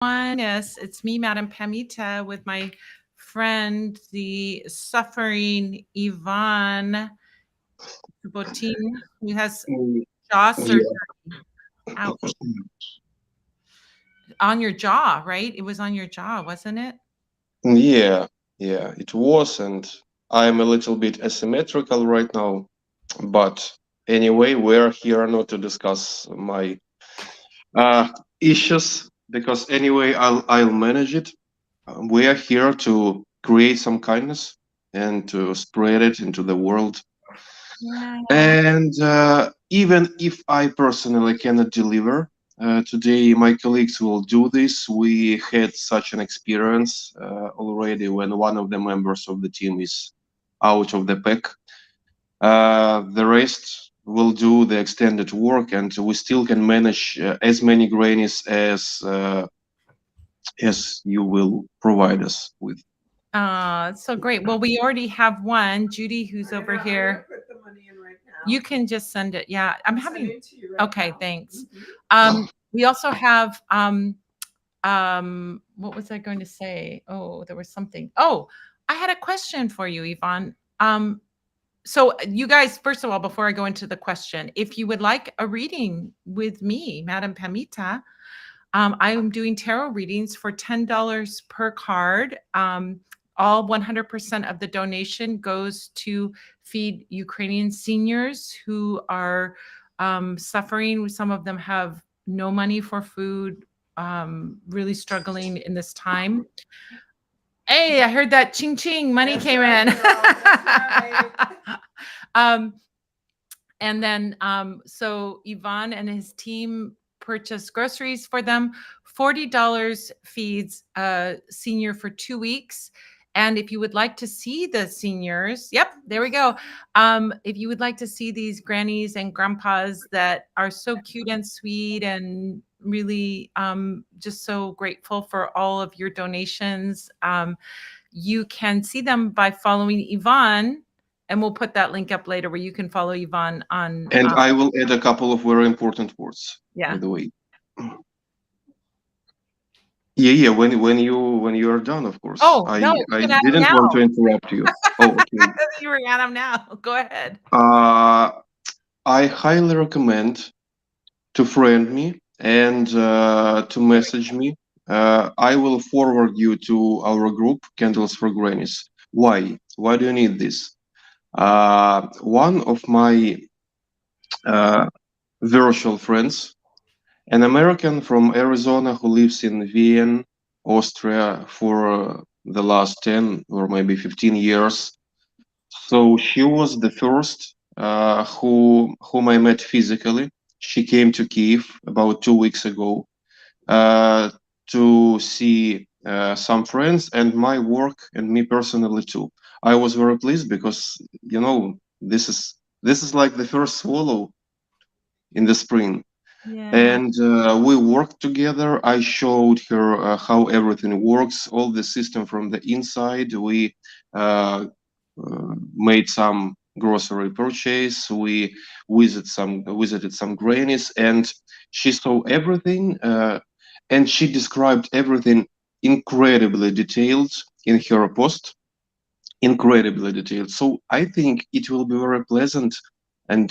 Yes, it's me, Madam Pamita, with my friend, the suffering Yvonne Botin, who has Mm, jaw surgery. Yeah, Ouch. On your jaw, right? It was on your jaw, wasn't it? yeah, yeah, it was, and I'm a little bit asymmetrical right now. But anyway, we're here not to discuss my uh, issues because anyway, I'll manage it. We are here to create some kindness and to spread it into the world. Yeah. And even if I personally cannot deliver, today my colleagues will do this. We had such an experience already when one of the members of the team is out of the pack. The rest will do the extended work, and we still can manage as many grannies as you will provide us with. So great. Well, we already have one, Judy, who's over here. You can just send it. Yeah, I'm having. Okay, thanks. We also have what was I going to say? Oh, there was something. Oh, I had a question for you, Yvonne. So you guys, first of all, before I go into the question, if you would like a reading with me, Madam Pamita, I am doing tarot readings for $10 per card. All 100% of the donation goes to feed Ukrainian seniors who are suffering. Some of them have no money for food, really struggling in this time. Hey, I heard that ching ching money came in. um, and then, so Yvonne and his team purchased groceries for them. $40 feeds a senior for 2 weeks. And if you would like to see the seniors, yep, there we go. If you would like to see these grannies and grandpas that are so cute and sweet and really just so grateful for all of your donations, you can see them by following Yvonne, and we'll put that link up later where you can follow Yvonne on. And I will add a couple of very important words, by Yeah. the way. Yeah, yeah. When you are done, of course. Oh I no, you I can add them didn't want now. to interrupt you. Oh, okay. You were at them now. Go ahead. Uh, I highly recommend to friend me and to message me. I will forward you to our group, Candles for Grannies. Why? Why do you need this? One of my uh, virtual friends, an American from Arizona who lives in Vienna, Austria, for the last 10 or maybe 15 years. So she was the first whom I met physically. She came to Kiev about 2 weeks ago uh, to see some friends and my work and me personally too. I was very pleased because this is like the first swallow in the spring, Yeah. and we worked together. I showed her how everything works, all the system from the inside. We made some grocery purchase. We visited some grannies, and she saw everything, and she described everything incredibly detailed in her post. Incredibly detailed. So I think it will be very pleasant and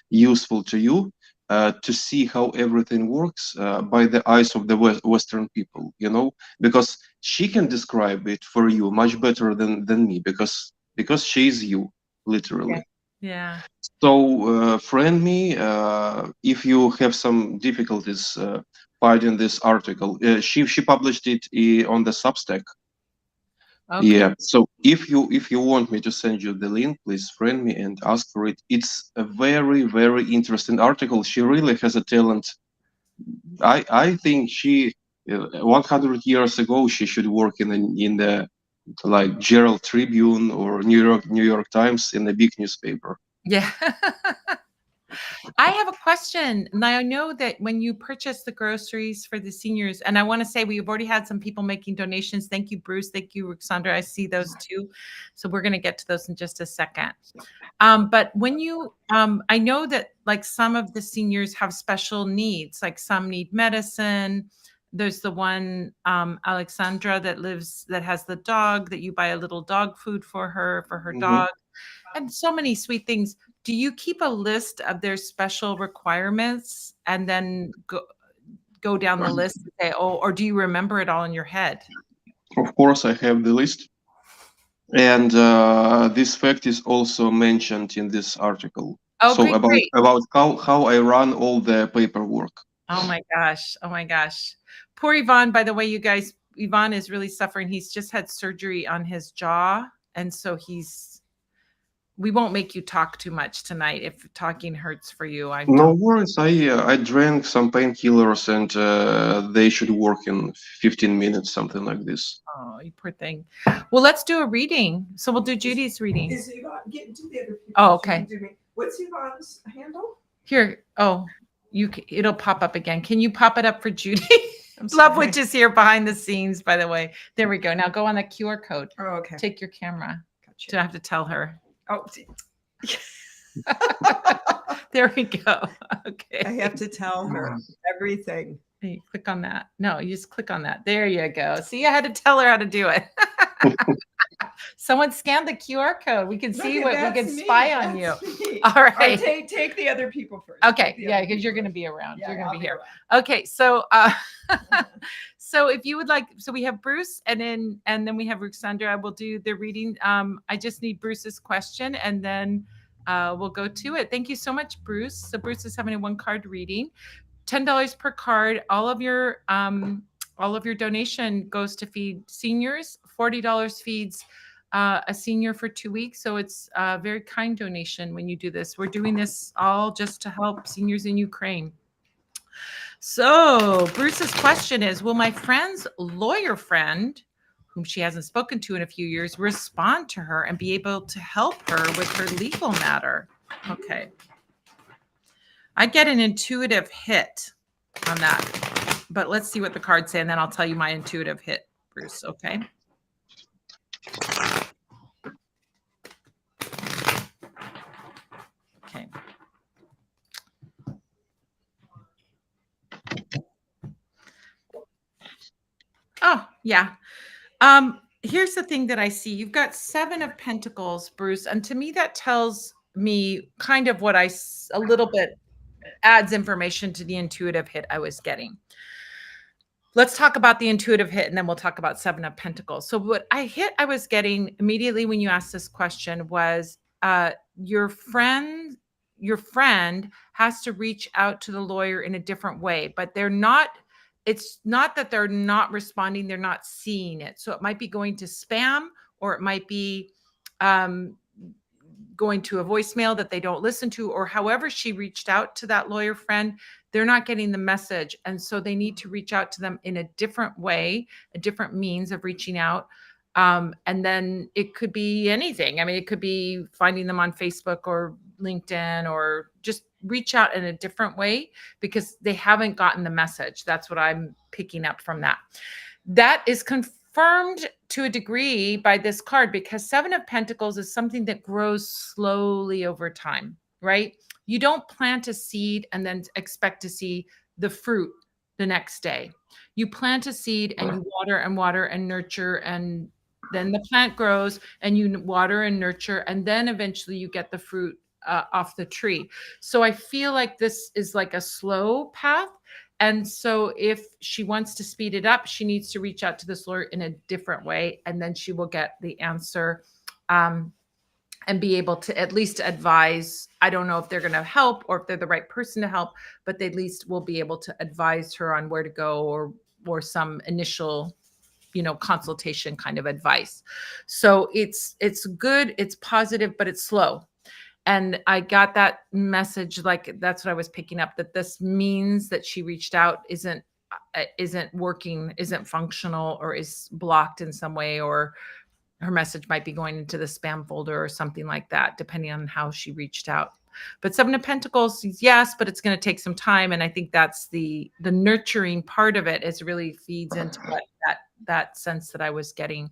useful to you to see how everything works by the eyes of the Western people, because she can describe it for you much better than me, because she is you, Yeah. literally. Yeah. So friend me if you have some difficulties finding this article. She published it on the Substack. Okay. Yeah. So if you want me to send you the link, please friend me and ask for it. It's a very, very interesting article. She really has a talent. I think she 100 years ago she should work in the like Gerald Tribune or New York Times, in a big newspaper. Yeah. I have a question. Now, I know that when you purchase the groceries for the seniors, and I want to say we've already had some people making donations. Thank you, Bruce. Thank you, Ruxandra. I see those too. So we're going to get to those in just a second. But when you, I know that like some of the seniors have special needs, like some need medicine, There's the one, Alexandra, that has the dog, that you buy a little dog food for her Hmm. dog, and so many sweet things. Do you keep a list of their special requirements and then go down the list and say, oh, or do you remember it all in your head? Of course, I have the list, and this fact is also mentioned in this article. Oh, So great, great. about how I run all the paperwork. Oh my gosh. Oh my gosh. Poor Yvonne, by the way, you guys, Yvonne is really suffering. He's just had surgery on his jaw. And so we won't make you talk too much tonight if talking hurts for you. I'm No totally. worries. I drank some painkillers, and they should work in 15 minutes, something like this. Oh, you poor thing. Well, let's do a reading. So we'll do Judy's reading. Is Yvonne get to the other people? Oh, She can okay. do me. What's Yvonne's handle? Here. Oh, it'll pop up again. Can you pop it up for Judy? I'm Love sorry. Witch is here behind the scenes, by the way. There we go. Now go on the QR code. Oh, okay. Take your camera. Gotcha. Do I have to tell her? Oh, There we go. Okay. I have to tell her everything. Hey, click on that. No, you just click on that. There you go. See, I had to tell her how to do it. Someone scanned the QR code. We can see what we That's can me. spy on you. That's me. All right. Take the other people first. Okay. Take the Yeah, other because you're people going to first. be around. Yeah, You're going to I'll be here. around. Okay. So, so if you would like, so we have Bruce, and then we have Ruxandra. We'll do the reading. I just need Bruce's question, and then we'll go to it. Thank you so much, Bruce. So Bruce is having a 1-card reading. $10 per card. All of your donation goes to feed seniors. $40 feeds a senior for 2 weeks. So it's a very kind donation when you do this. We're doing this all just to help seniors in Ukraine. So Bruce's question is, will my friend's lawyer friend, whom she hasn't spoken to in a few years, respond to her and be able to help her with her legal matter? Okay. I get an intuitive hit on that, but let's see what the cards say, and then I'll tell you my intuitive hit, Bruce. Okay. Okay. Oh, yeah. Here's the thing that I see. You've got 7 of Pentacles, Bruce, and to me that tells me kind of what a little bit adds information to the intuitive hit I was getting. Let's talk about the intuitive hit, and then we'll talk about 7 of Pentacles. So what I was getting immediately when you asked this question was your friend has to reach out to the lawyer in a different way, but it's not that they're not responding, they're not seeing it. So it might be going to spam, or it might be going to a voicemail that they don't listen to, or however she reached out to that lawyer friend, they're not getting the message. And so they need to reach out to them in a different way, a different means of reaching out. And then it could be anything. I mean, it could be finding them on Facebook or LinkedIn, or just reach out in a different way because they haven't gotten the message. That's what I'm picking up from that. That is confirmed to a degree by this card, because 7 of Pentacles is something that grows slowly over time, right? You don't plant a seed and then expect to see the fruit the next day. You plant a seed and you water and water and nurture, and then the plant grows and you water and nurture, and then eventually you get the fruit off the tree. So I feel like this is like a slow path. And so if she wants to speed it up, she needs to reach out to this lawyer in a different way, and then she will get the answer and be able to at least advise. I don't know if they're going to help or if they're the right person to help, but they at least will be able to advise her on where to go, or some initial consultation kind of advice. So it's good, it's positive, but it's slow. And I got that message, like that's what I was picking up, that this means that she reached out isn't working, isn't functional, or is blocked in some way, or her message might be going into the spam folder or something like that, depending on how she reached out. But 7 of Pentacles, yes, but it's going to take some time. And I think that's the nurturing part of it, is really feeds into what that sense that I was getting.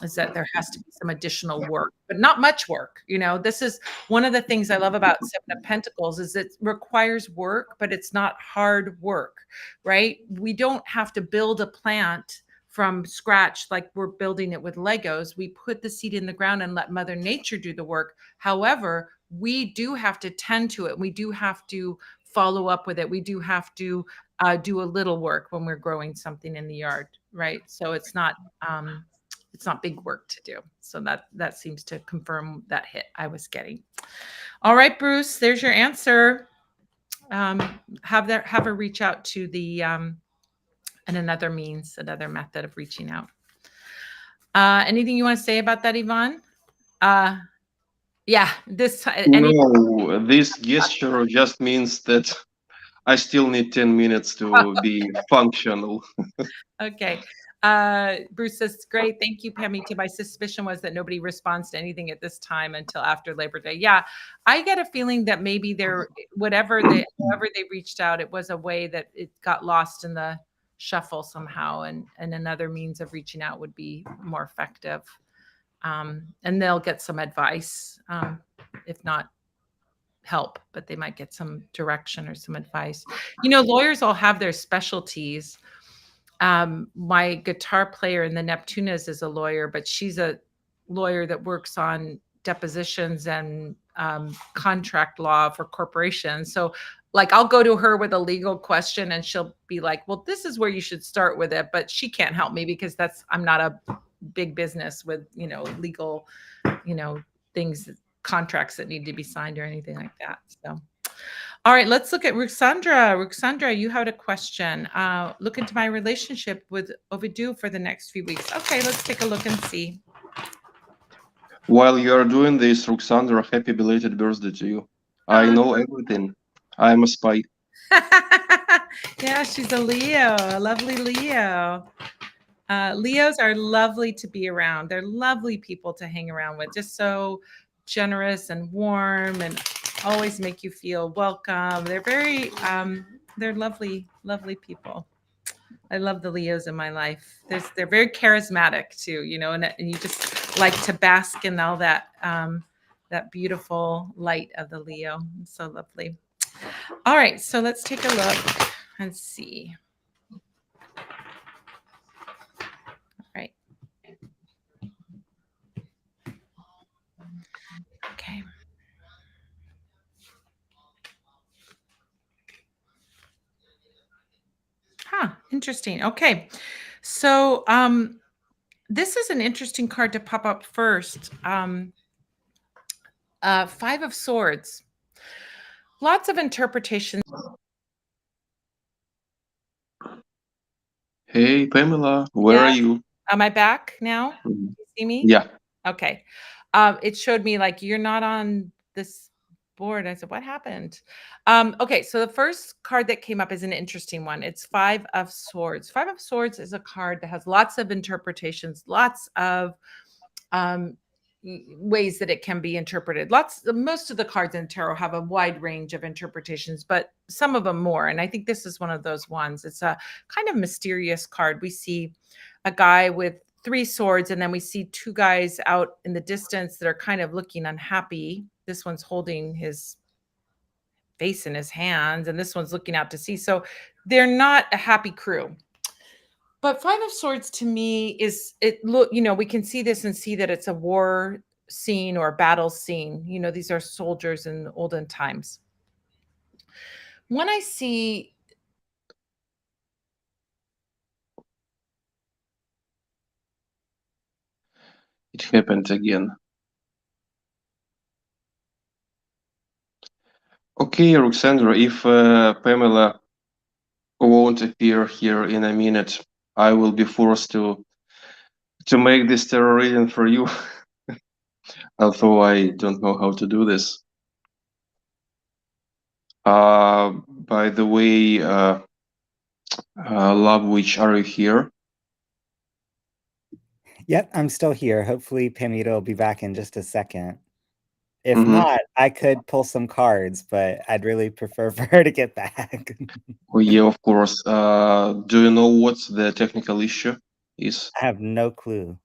is that there has to be some additional work, but not much work. This is one of the things I love about Seven of Pentacles is it requires work, but it's not hard work, right? We don't have to build a plant from scratch like we're building it with Legos. We put the seed in the ground and let Mother Nature do the work. However, we do have to tend to it. We do have to follow up with it. We do have to do a little work when we're growing something in the yard, right? So it's not big work to do. So that seems to confirm that hit I was getting. All right, Bruce, there's your answer. Have her reach out to the and another method of reaching out. Anything you want to say about that, Yvonne? Yeah, No, this gesture just means that I still need 10 minutes to be functional. Okay. Bruce says, great. Thank you, Pamita. My suspicion was that nobody responds to anything at this time until after Labor Day. Yeah, I get a feeling that maybe however they reached out, it was a way that it got lost in the shuffle somehow, and another means of reaching out would be more effective. And they'll get some advice, if not help, but they might get some direction or some advice. Lawyers all have their specialties. My guitar player in the Neptunas is a lawyer, but she's a lawyer that works on depositions and contract law for corporations. So like I'll go to her with a legal question and she'll be like, well, this is where you should start with it. But she can't help me because I'm not a big business with, legal, things, contracts that need to be signed or anything like that. So all right, let's look at Ruxandra. Ruxandra, you had a question. Look into my relationship with Ovidiu for the next few weeks. Okay, let's take a look and see. While you are doing this, Ruxandra, happy belated birthday to you. I know everything. I'm a spy. Yeah, she's a Leo, a lovely Leo. Leos are lovely to be around. They're lovely people to hang around with, just so generous and warm and always make you feel welcome. They're very, they're lovely, lovely people. I love the Leos in my life. They're very charismatic too, and you just like to bask in all that, that beautiful light of the Leo. It's so lovely. All right, so let's take a look and see. All right. Okay. Huh, interesting. Okay. So this is an interesting card to pop up first. Five of Swords. Lots of interpretations. Hey, Pamela, where are you? Am I back now? Mhm. You see me? Yeah. Okay. It showed me like you're not on this board. I said, what happened? Okay, so the first card that came up is an interesting one. It's Five of Swords. Five of Swords is a card that has lots of interpretations, lots of ways that it can be interpreted. Most of the cards in tarot have a wide range of interpretations, but some of them more. And I think this is one of those ones. It's a kind of mysterious card. We see a guy with three swords, and then we see two guys out in the distance that are kind of looking unhappy. This one's holding his face in his hands, and this one's looking out to sea. So they're not a happy crew. But Five of Swords to me is we can see this and see that it's a war scene or a battle scene. These are soldiers in olden times. When I see It happened again. Okay, Ruxandra, if Pamela won't appear here in a minute, I will be forced to make this tarot reading for you. Although I don't know how to do this. By the way, Love Witch, are you here? Yep, I'm still here. Hopefully Pamita will be back in just a second. If Mhm. not, I could pull some cards, but I'd really prefer for her to get back. Oh, yeah, of course. Do you know what the technical issue is? I have no clue.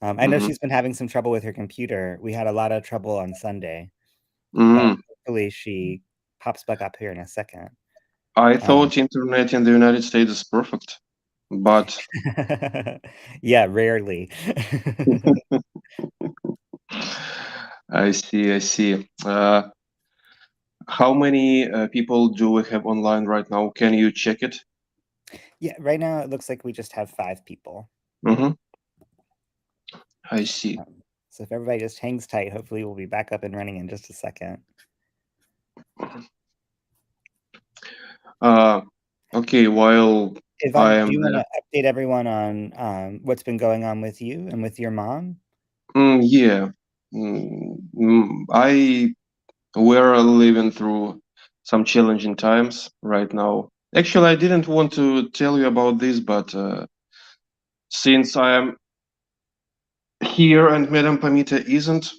I know Mhm. she's been having some trouble with her computer. We had a lot of trouble on Sunday. Mhm. Hopefully she pops back up here in a second. I thought internet in the United States is perfect, but Yeah, rarely. I see, I see. How many people do we have online right now? Can you check it? Yeah, right now it looks like we just have 5 people. Mm-hmm. I see. So if everybody just hangs tight, hopefully we'll be back up and running in just a second. Okay, while I Yvonne, am do you want there. to update everyone on what's been going on with you and with your mom? Yeah. We're living through some challenging times right now. Actually, I didn't want to tell you about this, but since I am here and Madame Pamita isn't,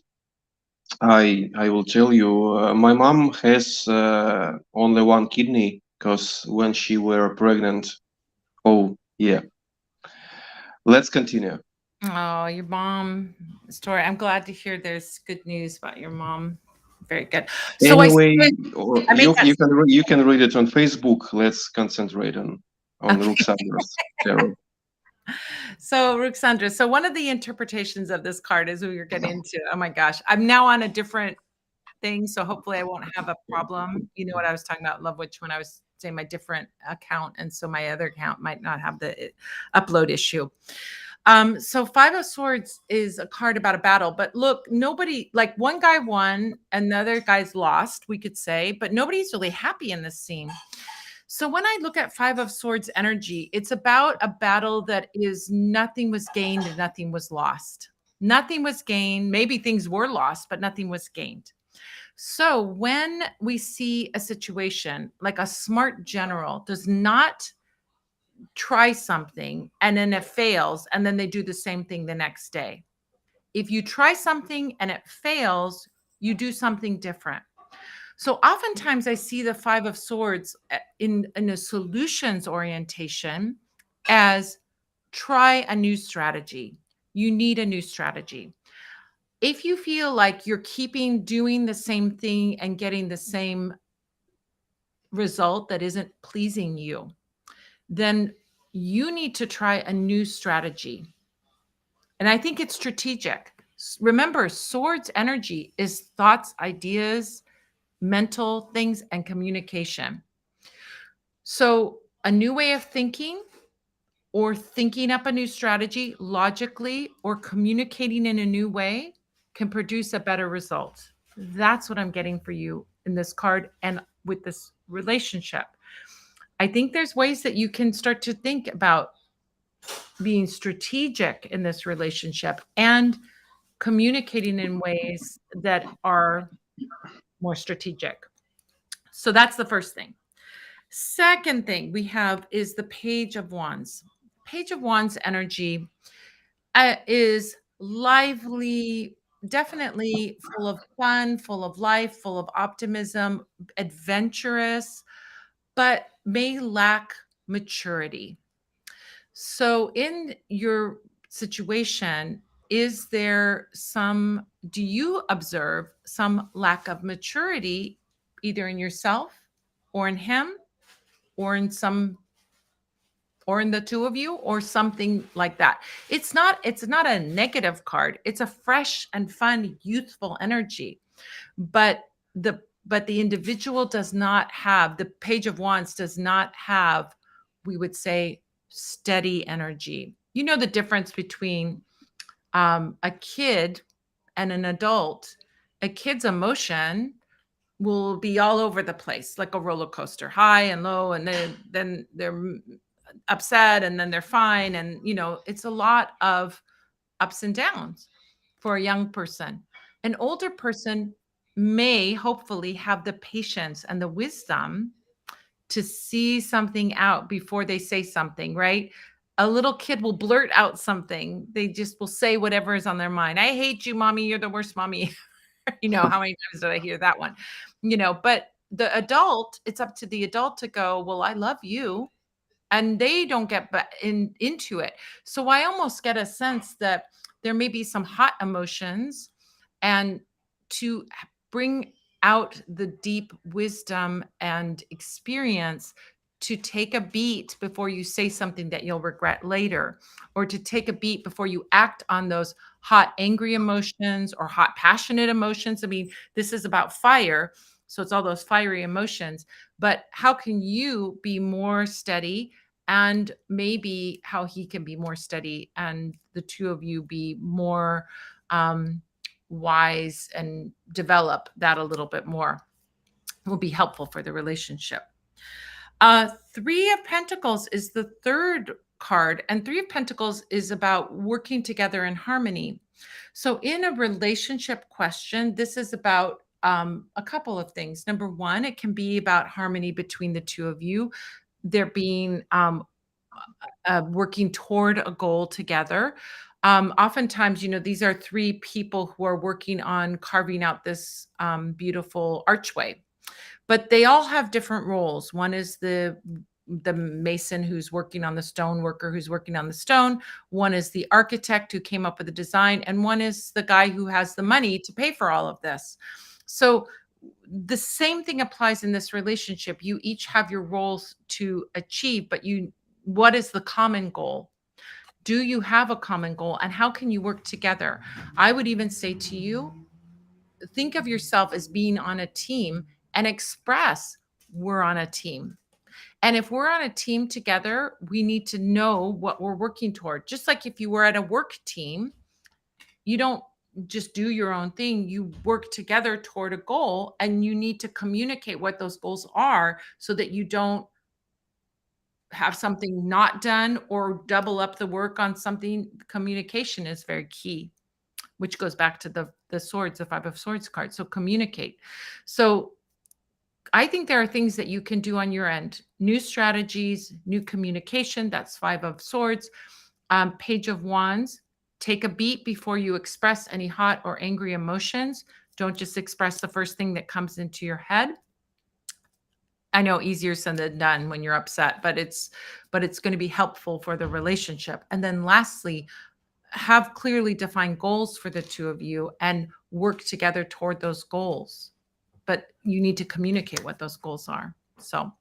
I will tell you. My mom has only one kidney because when she were pregnant. Oh, yeah. Let's continue. Oh, your mom story. I'm glad to hear there's good news about your mom. Very good. So Anyway, or I make that you can read it on Facebook. Let's concentrate on okay. Ruxandra's tarot. So, Ruxandra, so one of the interpretations of this card is we were getting into, oh my gosh, I'm now on a different thing. So hopefully I won't have a problem. You know what I was talking about, Love Witch, when I was saying my different account. And so my other account might not have the upload issue. So Five of Swords is a card about a battle, but look, nobody, like one guy won, another guy's lost, we could say, but nobody's really happy in this scene. So when I look at Five of Swords energy, it's about a battle that is nothing was gained and nothing was lost. Nothing was gained. Maybe things were lost, but nothing was gained. So when we see a situation like a smart general does not try something and then it fails, and then they do the same thing the next day. If you try something and it fails, you do something different. So oftentimes I see the Five of Swords in a solutions orientation as try a new strategy. You need a new strategy. If you feel like you're keeping doing the same thing and getting the same result that isn't pleasing you, then you need to try a new strategy. And I think it's strategic. Remember, swords energy is thoughts, ideas, mental things, and communication. So, a new way of thinking, or thinking up a new strategy logically, or communicating in a new way can produce a better result. That's what I'm getting for you in this card and with this relationship. I think there's ways that you can start to think about being strategic in this relationship and communicating in ways that are more strategic. So that's the first thing. Second thing we have is the Page of Wands. Page of Wands energy is lively, definitely full of fun, full of life, full of optimism, adventurous, but may lack maturity. So, in your situation, is there some, do you observe some lack of maturity either in yourself or in him or in some, or in the two of you or something like that? It's not a negative card. It's a fresh and fun, youthful energy. But the individual does not have, the Page of Wands does not have, we would say, steady energy. You know the difference between a kid and an adult. A kid's emotion will be all over the place, like a roller coaster, high and low, and then they're upset, and then they're fine, and it's a lot of ups and downs for a young person. An older person may hopefully have the patience and the wisdom to see something out before they say something, right? A little kid will blurt out something. They just will say whatever is on their mind. I hate you, mommy. You're the worst mommy. How many times did I hear that one? But the adult, it's up to the adult to go, well, I love you. And they don't get into it. So I almost get a sense that there may be some hot emotions, and to bring out the deep wisdom and experience, to take a beat before you say something that you'll regret later, or to take a beat before you act on those hot, angry emotions or hot, passionate emotions. I mean, this is about fire. So it's all those fiery emotions. But how can you be more steady, and maybe how he can be more steady, and the two of you be more wise and develop that a little bit more, will be helpful for the relationship. Three of Pentacles is the third card, and Three of Pentacles is about working together in harmony. So in a relationship question, this is about a couple of things. Number one, it can be about harmony between the two of you. There being working toward a goal together. Oftentimes, these are three people who are working on carving out this beautiful archway, but they all have different roles. One is the mason who's working on the stone, worker who's working on the stone. One is the architect who came up with the design, and one is the guy who has the money to pay for all of this. So the same thing applies in this relationship. You each have your roles to achieve, but what is the common goal? Do you have a common goal, and how can you work together? I would even say to you, think of yourself as being on a team and express, we're on a team. And if we're on a team together, we need to know what we're working toward. Just like if you were at a work team, you don't just do your own thing. You work together toward a goal, and you need to communicate what those goals are so that you don't have something not done or double up the work on something. Communication is very key, which goes back to the swords, the Five of Swords card. So communicate. So I think there are things that you can do on your end. New strategies, new communication. That's Five of Swords. Page of Wands. Take a beat before you express any hot or angry emotions. Don't just express the first thing that comes into your head. I know easier said than done when you're upset, but it's going to be helpful for the relationship. And then lastly, have clearly defined goals for the two of you and work together toward those goals. But you need to communicate what those goals are. So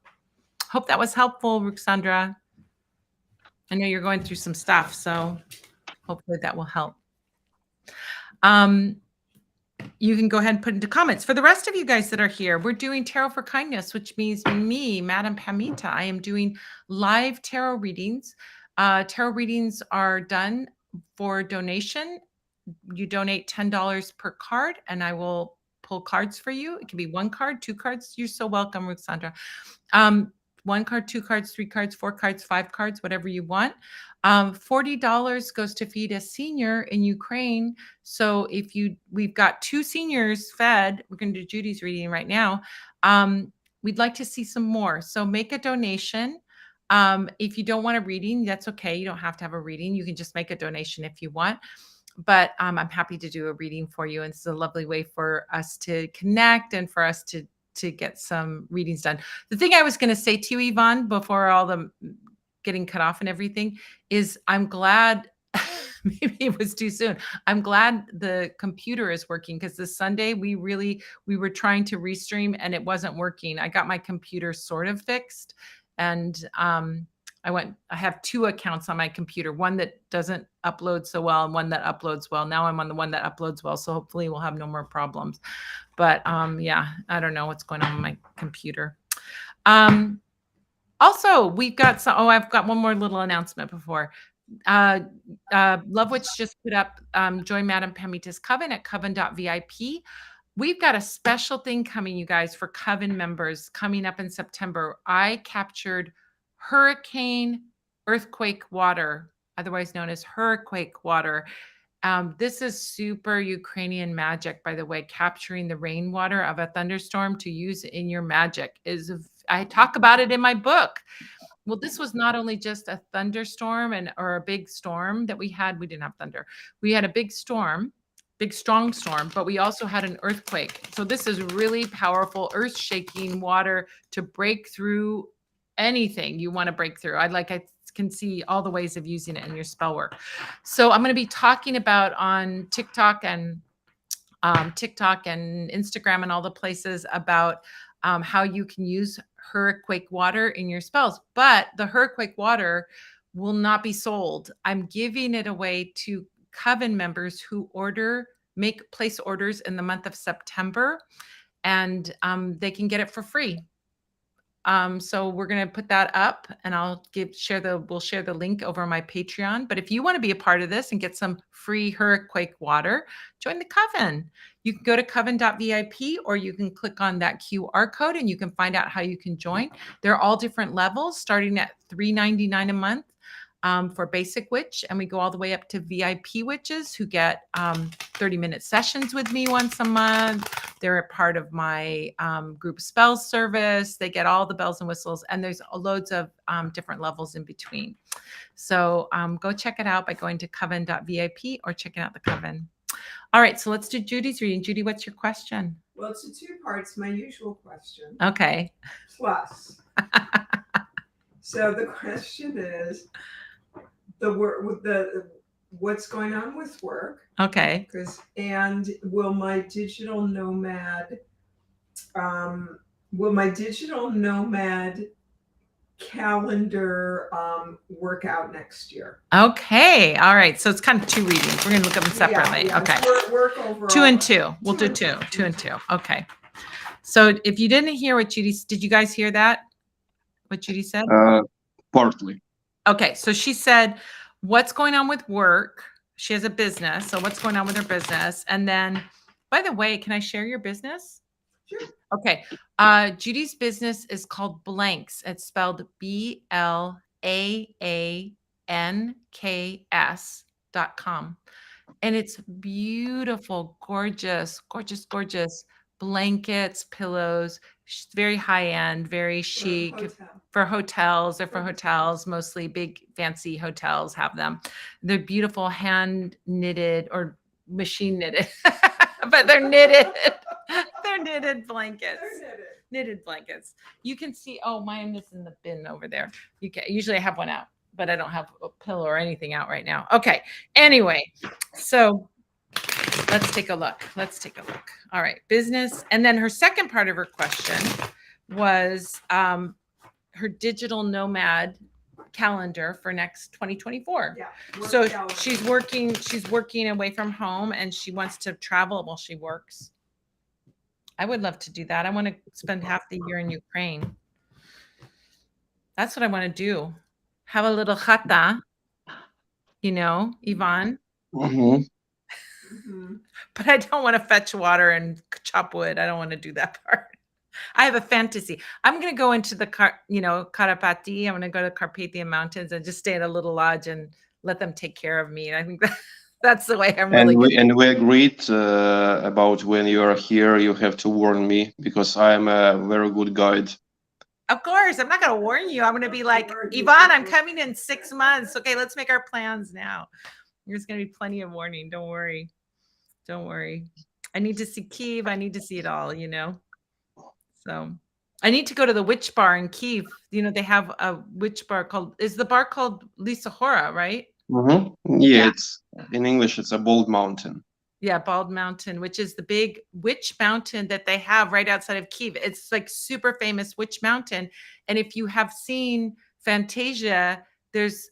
hope that was helpful, Ruxandra. I know you're going through some stuff, so hopefully that will help. You can go ahead and put into comments. For the rest of you guys that are here, we're doing Tarot for Kindness, which means me, Madam Pamita. I am doing live tarot readings. Tarot readings are done for donation. You donate $10 per card, and I will pull cards for you. It can be one card, two cards. You're so welcome, Ruxandra. One card, two cards, three cards, four cards, five cards, whatever you want. $40 goes to feed a senior in Ukraine. So we've got two seniors fed. We're going to do Judy's reading right now. We'd like to see some more. So make a donation. If you don't want a reading, that's okay. You don't have to have a reading. You can just make a donation if you want. But I'm happy to do a reading for you. And it's a lovely way for us to connect and for us to get some readings done. The thing I was going to say to you, Yvonne, before all the getting cut off and everything, is I'm glad, maybe it was too soon. I'm glad the computer is working, because this Sunday we were trying to restream and it wasn't working. I got my computer sort of fixed, and I have two accounts on my computer, one that doesn't upload so well and one that uploads well. Now I'm on the one that uploads well, so hopefully we'll have no more problems. But yeah, I don't know what's going on with my computer. Also, we've got I've got one more little announcement before. Love Witch just put up join Madam Pamita's Coven at coven.vip. We've got a special thing coming, you guys, for Coven members coming up in September. I captured hurricane earthquake water, otherwise known as hurricane water. This is super Ukrainian magic, by the way. Capturing the rainwater of a thunderstorm to use in your magic I talk about it in my book. Well, this was not only just a thunderstorm or a big storm that we had. We didn't have thunder. We had a big storm, big strong storm, but we also had an earthquake. So this is really powerful, earth-shaking water to break through anything you want to break through. It's can see all the ways of using it in your spell work. So I'm going to be talking about on TikTok and Instagram and all the places about how you can use Hurricane water in your spells. But the Hurricane water will not be sold. I'm giving it away to Coven members who place orders in the month of September, and they can get it for free. So we're going to put that up, and we'll share the link over my Patreon. But if you want to be a part of this and get some free Hurricane water, join the Coven. You can go to coven.vip, or you can click on that QR code and you can find out how you can join. They're all different levels, starting at $3.99 a month for basic witch. And we go all the way up to VIP witches who get 30-minute sessions with me once a month. They're a part of my group spells service. They get all the bells and whistles, and there's loads of different levels in between. So go check it out by going to coven.vip or checking out the Coven. All right, so let's do Judy's reading. Judy, what's your question? Well, it's in 2 parts. My usual question. Okay. Plus. So the question is what's going on with work? Okay. And will my digital nomad calendar work out next year? Okay. All right. So it's kind of 2 readings. We're going to look at them separately. Yeah. Okay. Work overall. 2 and 2. We'll do 2. 2 and 2. Okay. So if you didn't hear what did you guys hear that? What Judy said? Partly. Okay. So she said, what's going on with work? She has a business. So what's going on with her business? And then, by the way, can I share your business? Sure. Okay. Judy's business is called Blanks. It's spelled BLAANKS.com. And it's beautiful, gorgeous, gorgeous, gorgeous blankets, pillows, very high end, very chic for hotels. They're for hotels, mostly big fancy hotels have them. They're beautiful, hand knitted or machine knitted, but they're knitted. They're knitted blankets. Knitted blankets. You can see, oh, mine is in the bin over there. Usually I have one out, but I don't have a pillow or anything out right now. Okay. Anyway, so let's take a look. All right. Business. And then her second part of her question was her digital nomad calendar for next 2024. Yeah. So she's working away from home, and she wants to travel while she works. I would love to do that. I want to spend half the year in Ukraine. That's what I want to do. Have a little chata, Yvonne. Mm-hmm. But I don't want to fetch water and chop wood. I don't want to do that part. I have a fantasy. I'm going to go into the Karapati. I'm going to go to the Carpathian Mountains and just stay at a little lodge and let them take care of me. And I think that's the way I'm really good. And we agreed about when you are here, you have to warn me, because I am a very good guide. Of course, I'm not going to warn you. I'm going to be like, Yvonne, I'm coming in 6 months. Okay, let's make our plans now. There's going to be plenty of warning. Don't worry. I need to see Kyiv. I need to see it all, So I need to go to the witch bar in Kyiv. They have a witch bar is the bar called Lisa Hora, right? Mm-hmm. Yeah, it's in English, it's a Bald Mountain. Yeah, Bald Mountain, which is the big witch mountain that they have right outside of Kyiv. It's like super famous witch mountain. And if you have seen Fantasia, there's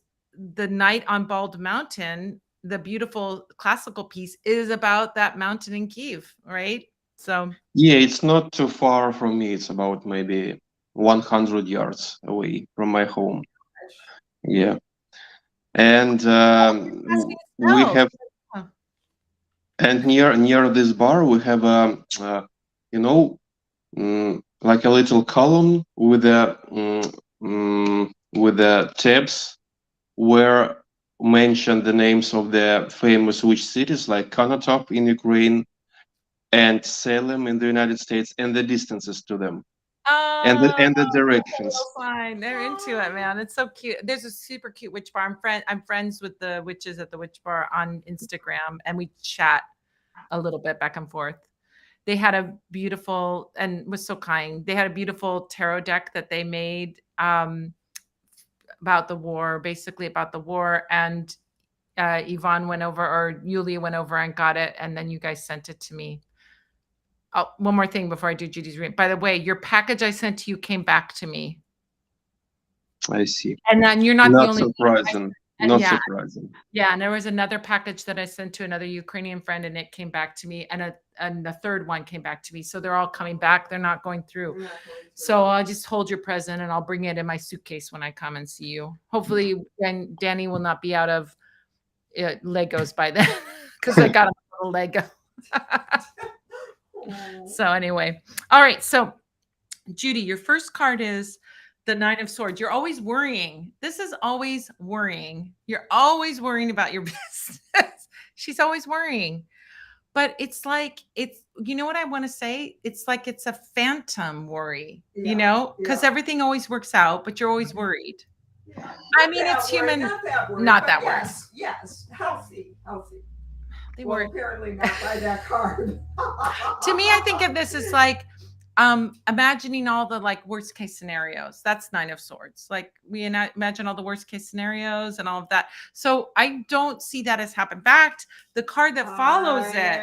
the Night on Bald Mountain. The beautiful classical piece is about that mountain in Kyiv, right? So yeah, it's not too far from me. It's about maybe 100 yards away from my home. Yeah, and we have, and near this bar we have like a little column with the tabs where mention the names of the famous witch cities like Konotop in Ukraine and Salem in the United States, and the distances to them, and the directions. They're into it, man. It's so cute. There's a super cute witch bar. I'm friends with the witches at the witch bar on Instagram, and we chat a little bit back and forth. They had a beautiful, and was so kind. They had a beautiful tarot deck that they made about the war, basically about the war. And Yvonne went over, or Yulia went over and got it, and then you guys sent it to me. Oh, one more thing before I do Judy's reading. By the way, your package I sent to you came back to me. I see. And then you're not the Not only surprising. and Not yeah. surprising. Yeah, and there was another package that I sent to another Ukrainian friend, and it came back to me, and the third one came back to me. So they're all coming back. They're not going through. So I'll just hold your present, and I'll bring it in my suitcase when I come and see you. Hopefully, then Danny will not be out of Legos by then, because I got a little Lego. So anyway, all right. So Judy, your first card is the Nine of Swords. You're always worrying. This is always worrying. You're always worrying about your business. She's always worrying. But it's like, you know what I want to say? It's like it's a phantom worry, because everything always works out, but you're always worried. Yeah. I mean, it's human. Not that worry. Not that yes, healthy. They Well, worry. apparently not by that card. To me, I think of this as like imagining all the like worst case scenarios. That's Nine of Swords. Like we imagine all the worst case scenarios and all of that. So I don't see that as happen. In fact, the card that follows it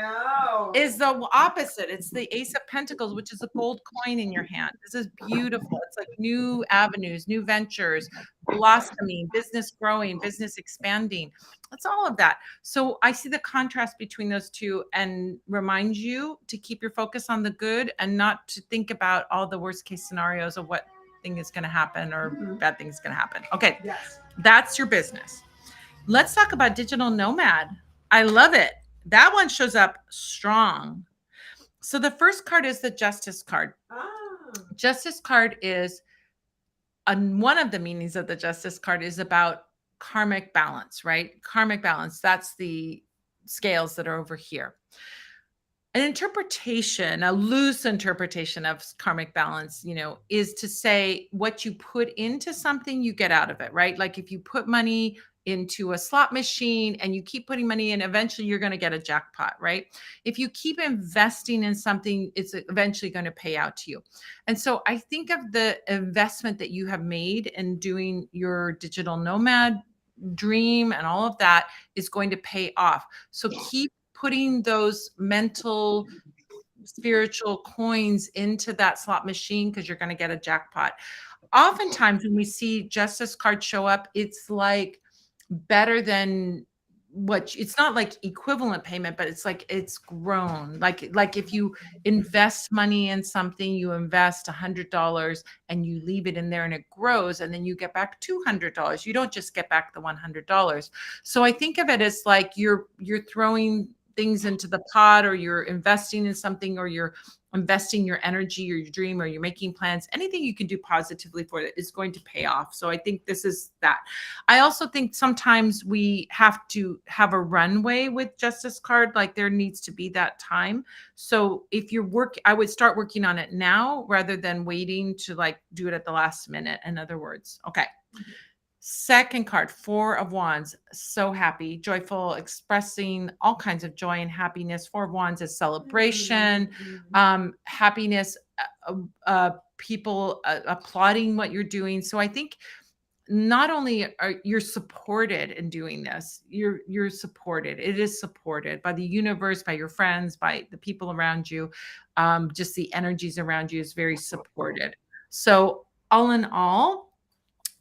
is the opposite. It's the Ace of Pentacles, which is a gold coin in your hand. This is beautiful. It's like new avenues, new ventures, blossoming, business growing, business expanding. It's all of that. So I see the contrast between those two and remind you to keep your focus on the good and not to think about all the worst case scenarios of what thing is going to happen or bad things going to happen. Okay. Yes. That's your business. Let's talk about digital nomad. I love it. That one shows up strong. So the first card is the Justice card. Justice card is one of the meanings of the Justice card is about karmic balance, right? Karmic balance. That's the scales that are over here. An interpretation, a loose interpretation of karmic balance, is to say what you put into something, you get out of it, right? Like if you put money into a slot machine and you keep putting money in, eventually you're going to get a jackpot, right? If you keep investing in something, it's eventually going to pay out to you. And so I think of the investment that you have made in doing your digital nomad dream and all of that is going to pay off. So keep putting those mental, spiritual coins into that slot machine because you're going to get a jackpot. Oftentimes when we see Justice cards show up, it's like better than what it's not like equivalent payment, but it's like it's grown. Like if you invest money in something, you invest $100 and you leave it in there and it grows, and then you get back $200. You don't just get back the $100. So I think of it as like you're throwing things into the pot, or you're investing in something, or you're investing your energy or your dream, or you're making plans. Anything you can do positively for it is going to pay off. So I think this is that. I also think sometimes we have to have a runway with Justice card. Like there needs to be that time. So if you're I would start working on it now rather than waiting to like do it at the last minute. In other words, okay. Second card, Four of Wands. So happy, joyful, expressing all kinds of joy and happiness. Four of Wands is celebration, happiness, people applauding what you're doing. So I think not only are you're supported in doing this, you're supported. It is supported by the universe, by your friends, by the people around you. Just the energies around you is very supported. So all in all,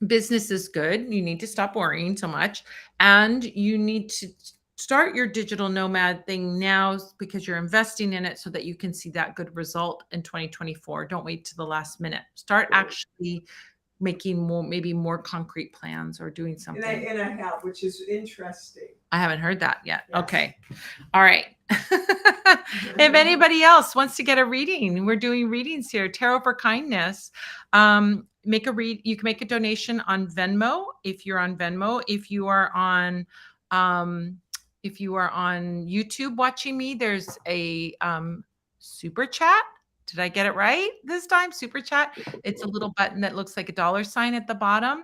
business is good. You need to stop worrying so much, and you need to start your digital nomad thing now because you're investing in it so that you can see that good result in 2024. Don't wait to the last minute. Start actually making maybe more concrete plans or doing something. And I have, which is interesting. I haven't heard that yet. Yes. Okay. All right. If anybody else wants to get a reading, we're doing readings here. Tarot for Kindness. You can make a donation on Venmo if you're on Venmo. If you are on YouTube watching me, there's a super chat. Did I get it right this time? Super chat. It's a little button that looks like a $sign at the bottom,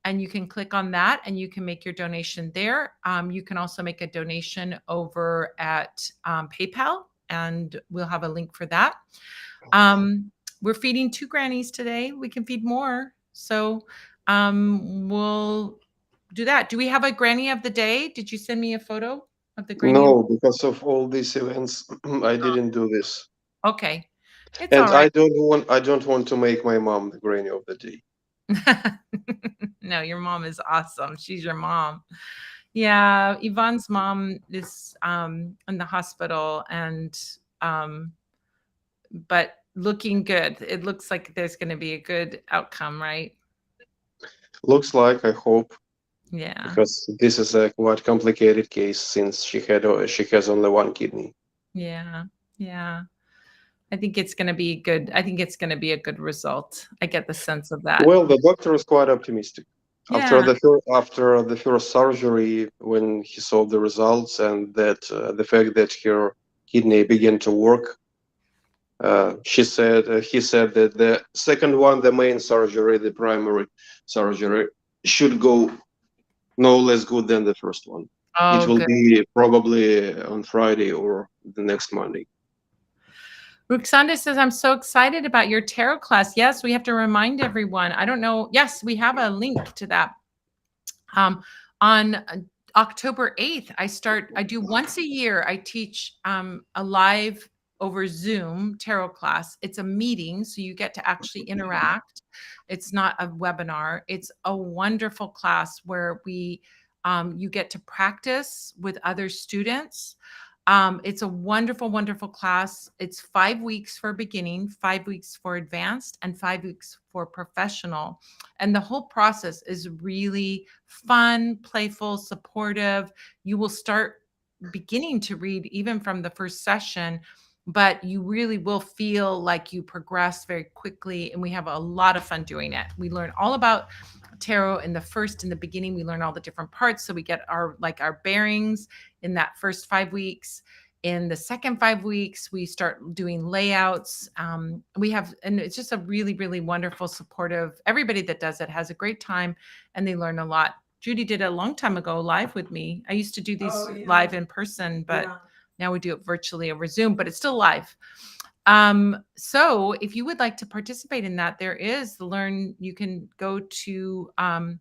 and you can click on that and you can make your donation there. You can also make a donation over at PayPal, and we'll have a link for that. We're feeding 2 grannies today. We can feed more. So we'll do that. Do we have a granny of the day? Did you send me a photo of the granny? No, because of all these events, I didn't do this. Okay. It's And all right. I don't want to make my mom the granny of the day. No, your mom is awesome. She's your mom. Yeah, Yvonne's mom is in the hospital and but looking good. It looks like there's going to be a good outcome, right? Looks like, I hope, Yeah. because this is a quite complicated case since she has only one kidney. Yeah. Yeah. I think it's going to be good. I think it's going to be a good result. I get the sense of that. Well, the doctor is quite optimistic. Yeah. After the first surgery, when he saw the results and that the fact that her kidney began to work, he said that the second one, the main surgery, the primary surgery, should go no less good than the first one. It Oh, will good. be probably on Friday or the next Monday. Ruxanda says, I'm so excited about your tarot class. Yes, we have to remind everyone. I don't know. Yes, we have a link to that. On October 8th, I do once a year, I teach a live over Zoom tarot class. It's a meeting, so you get to actually interact. It's not a webinar. It's a wonderful class where you get to practice with other students. It's a wonderful, wonderful class. It's 5 weeks for beginning, 5 weeks for advanced, and 5 weeks for professional. And the whole process is really fun, playful, supportive. You will start beginning to read even from the first session, but you really will feel like you progress very quickly. And we have a lot of fun doing it. We learn all about tarot in the beginning. We learn all the different parts. So we get our bearings in that first 5 weeks. In the second 5 weeks, we start doing layouts. And it's just a really, really wonderful, supportive, everybody that does it has a great time and they learn a lot. Judy did it a long time ago live with me. I used to do these live in person, but now we do it virtually over Zoom, but it's still live. So if you would like to participate in that, there is you can go to, I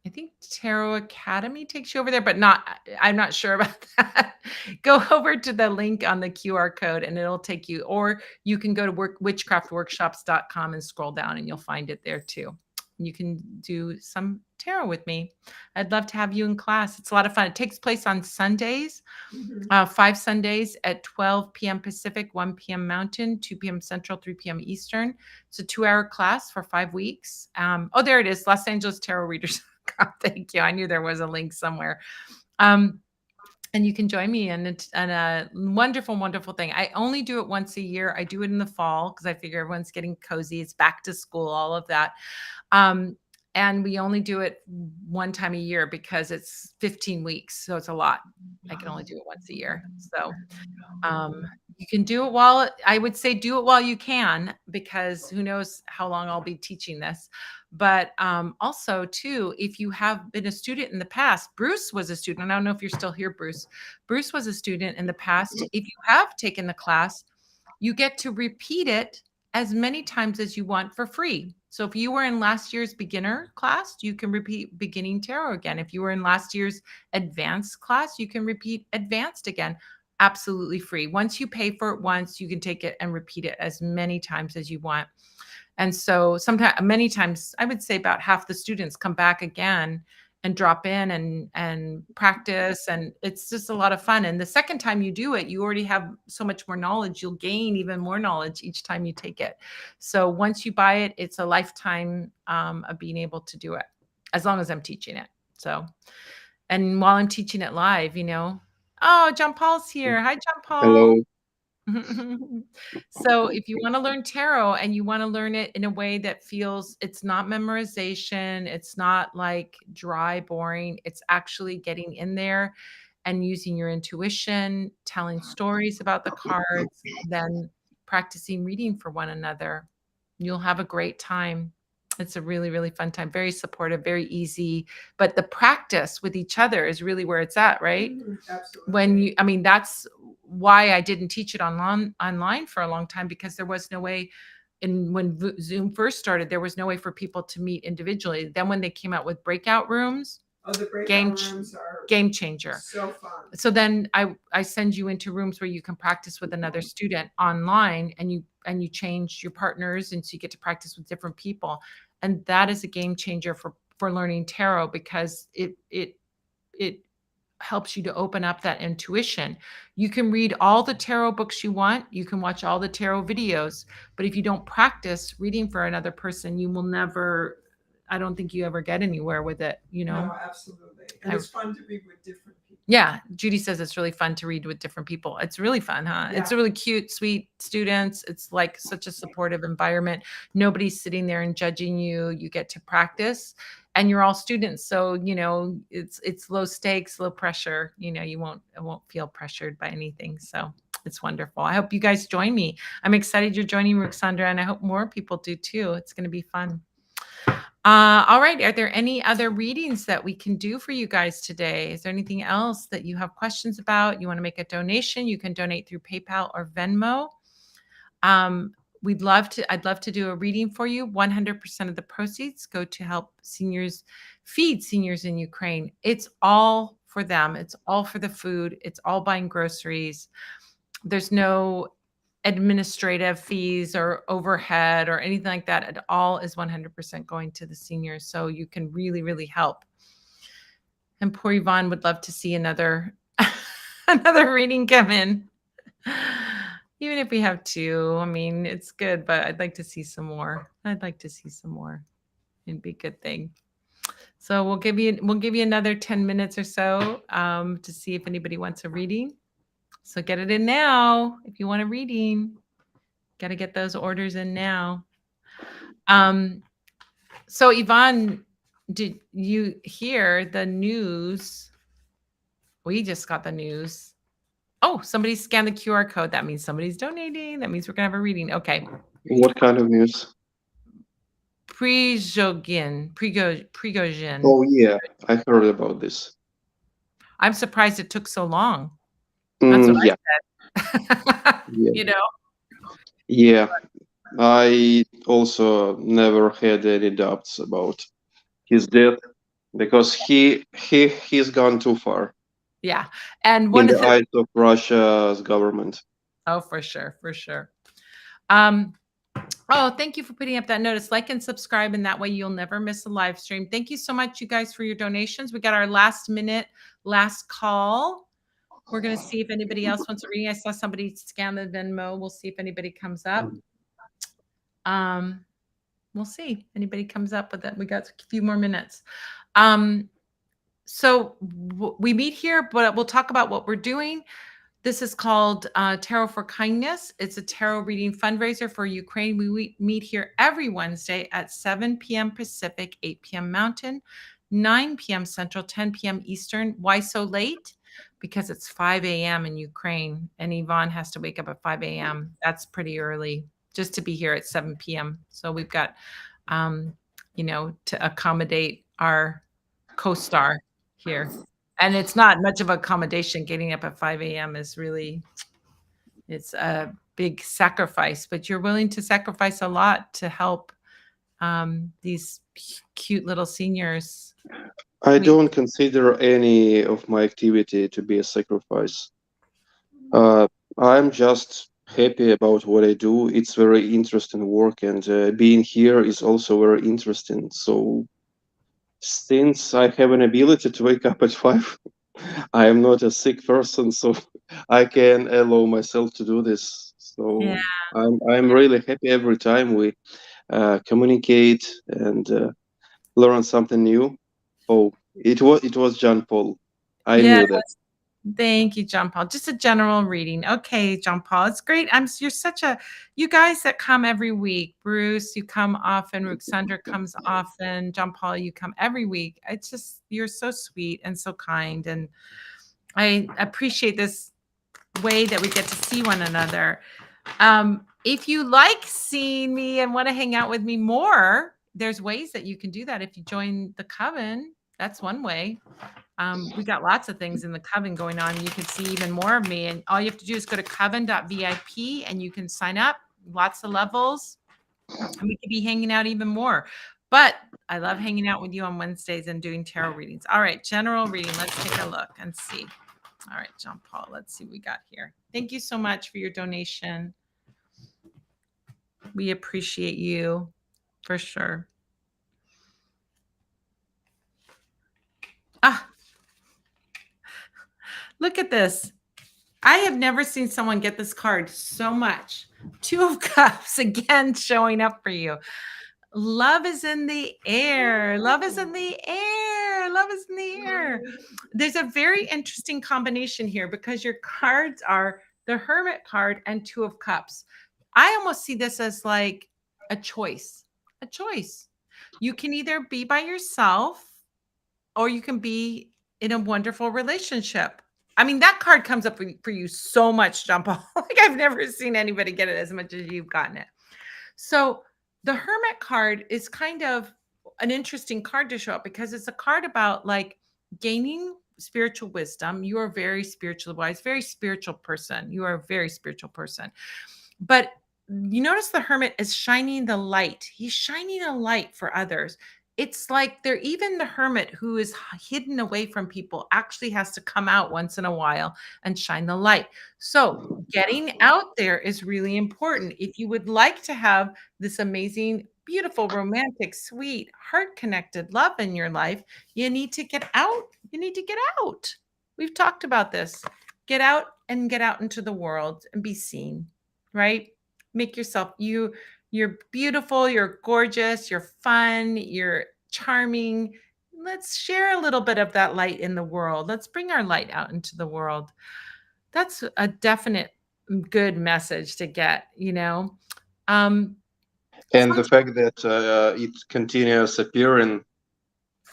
think Tarot Academy takes you over there, but I'm not sure about that. Go over to the link on the QR code and it'll take you, or you can go to witchcraftworkshops.com and scroll down and you'll find it there too. You can do some tarot with me. I'd love to have you in class. It's a lot of fun. It takes place on Sundays, 5 Sundays at 12 p.m. Pacific, 1 p.m. Mountain, 2 p.m. Central, 3 p.m. Eastern. It's a 2-hour class for 5 weeks. Oh, there it is. Los Angeles Tarot Readers. Thank you. I knew there was a link somewhere. And you can join me in a wonderful, wonderful thing. I only do it once a year. I do it in the fall because I figure everyone's getting cozy. It's back to school, all of that. And we only do it one time a year because it's 15 weeks. So it's a lot. I can only do it once a year. So you can do it I would say do it while you can, because who knows how long I'll be teaching this. But also too, if you have been a student in the past, Bruce was a student. I don't know if you're still here, Bruce. Bruce was a student in the past. If you have taken the class, you get to repeat it as many times as you want for free. So if you were in last year's beginner class, you can repeat beginning tarot again. If you were in last year's advanced class, you can repeat advanced again. Absolutely free. Once you pay for it once, you can take it and repeat it as many times as you want. And so many times, I would say about half the students come back again and drop in and practice. And it's just a lot of fun. And the second time you do it, you already have so much more knowledge. You'll gain even more knowledge each time you take it. So once you buy it, it's a lifetime of being able to do it, as long as I'm teaching it. So, and while I'm teaching it live, oh, John Paul's here. Hi, John Paul. Hello. So if you want to learn tarot and you want to learn it in a way that it's not memorization, it's not like dry, boring, it's actually getting in there and using your intuition, telling stories about the cards, then practicing reading for one another, you'll have a great time. It's a really, really fun time. Very supportive, very easy. But the practice with each other is really where it's at, right? Absolutely. That's why I didn't teach it online for a long time, because there was no way and when Zoom first started, there was no way for people to meet individually. Then when they came out with breakout rooms, Oh, the game breakout rooms are game changer. so fun. So then I send you into rooms where you can practice with another student online, and you change your partners, and so you get to practice with different people. And that is a game changer for learning tarot, because it helps you to open up that intuition. You can read all the tarot books you want, you can watch all the tarot videos, but if you don't practice reading for another person, you will never, I don't think you ever get anywhere with it, you know? No, absolutely. And it's fun to read with different people. Yeah, Judy says it's really fun to read with different people. It's really fun, huh? It's Yeah. really cute, sweet students. It's like such a supportive environment. Nobody's sitting there and judging you. You get to practice, and you're all students. So, you know, it's low stakes, low pressure. You know, you won't feel pressured by anything. So it's wonderful. I hope you guys join me. I'm excited you're joining, Ruxandra, and I hope more people do too. It's going to be fun. All right. Are there any other readings that we can do for you guys today? Is there anything else that you have questions about? You want to make a donation? You can donate through PayPal or Venmo. I'd love to do a reading for you. 100% of the proceeds go to help seniors, feed seniors in Ukraine. It's all for them. It's all for the food. It's all buying groceries. There's no administrative fees or overhead or anything like that. It all is 100% going to the seniors. So you can really, really help. And poor Yvonne would love to see another reading come in. Even if we have two, I mean, it's good, but I'd like to see some more. It'd be a good thing. So we'll give you another 10 minutes or so to see if anybody wants a reading. So get it in now if you want a reading. Got to get those orders in now. So Yvonne, did you hear the news? We just got the news. Oh, somebody scanned the QR code. That means somebody's donating. That means we're going to have a reading. Okay. What kind of news? Prigozhin. Oh yeah, I heard about this. I'm surprised it took so long. That's what Yeah. I said. Yeah. You know? Yeah, I also never had any doubts about his death because he's gone too far Yeah. And in one the of the eyes of Russia's government. Oh, for sure. Oh, thank you for putting up that notice. Like and subscribe, and that way you'll never miss a live stream. Thank you so much, you guys, for your donations. We got our last call. We're going to see if anybody else wants to read. I saw somebody scan the Venmo. We'll see if anybody comes up. We'll see if anybody comes up with it. We got a few more minutes. So we meet here, but we'll talk about what we're doing. This is called Tarot for Kindness. It's a tarot reading fundraiser for Ukraine. We meet here every Wednesday at 7 p.m. Pacific, 8 p.m. Mountain, 9 p.m. Central, 10 p.m. Eastern. Why so late? Because it's 5 a.m. in Ukraine, and Yvonne has to wake up at 5 a.m. That's pretty early just to be here at 7 p.m. So we've got, to accommodate our co-star here. And it's not much of accommodation. Getting up at 5 a.m. is really, it's a big sacrifice, but you're willing to sacrifice a lot to help these cute little seniors. I don't consider any of my activity to be a sacrifice. I'm just happy about what I do. It's very interesting work, and being here is also very interesting. So since I have an ability to wake up at 5, I am not a sick person, so I can allow myself to do this. So Yeah. I'm really happy every time we communicate and learn something new. Oh, it was John Paul. I knew that. Thank you, John Paul. Just a general reading. Okay, John Paul. It's great. You guys that come every week. Bruce, you come often. Ruxandra comes often. John Paul, you come every week. It's just, you're so sweet and so kind. And I appreciate this way that we get to see one another. If you like seeing me and want to hang out with me more, there's ways that you can do that. If you join the Coven, that's one way. We got lots of things in the Coven going on. You can see even more of me. And all you have to do is go to coven.vip and you can sign up. Lots of levels. And we could be hanging out even more. But I love hanging out with you on Wednesdays and doing tarot readings. All right, general reading. Let's take a look and see. All right, John Paul, let's see what we got here. Thank you so much for your donation. We appreciate you for sure. Ah, look at this. I have never seen someone get this card so much. Two of Cups again showing up for you. Love is in the air. Love is in the air. Love is in the air. There's a very interesting combination here because your cards are the Hermit card and Two of Cups. I almost see this as like a choice. A choice. You can either be by yourself or you can be in a wonderful relationship. I mean, that card comes up for you so much, John Paul. Like I've never seen anybody get it as much as you've gotten it. So the Hermit card is kind of an interesting card to show up because it's a card about like gaining spiritual wisdom. You are very spiritually wise, very spiritual person. You are a very spiritual person. But you notice the Hermit is shining the light. He's shining a light for others. It's like they're even the Hermit who is hidden away from people actually has to come out once in a while and shine the light. So getting out there is really important. If you would like to have this amazing, beautiful, romantic, sweet, heart-connected love in your life, you need to get out. You need to get out. We've talked about this. Get out and get out into the world and be seen, right? Make yourself, you're beautiful, you're gorgeous, you're fun, you're charming. Let's share a little bit of that light in the world. Let's bring our light out into the world. That's a definite good message to get, you know. And the fact that it continues appearing,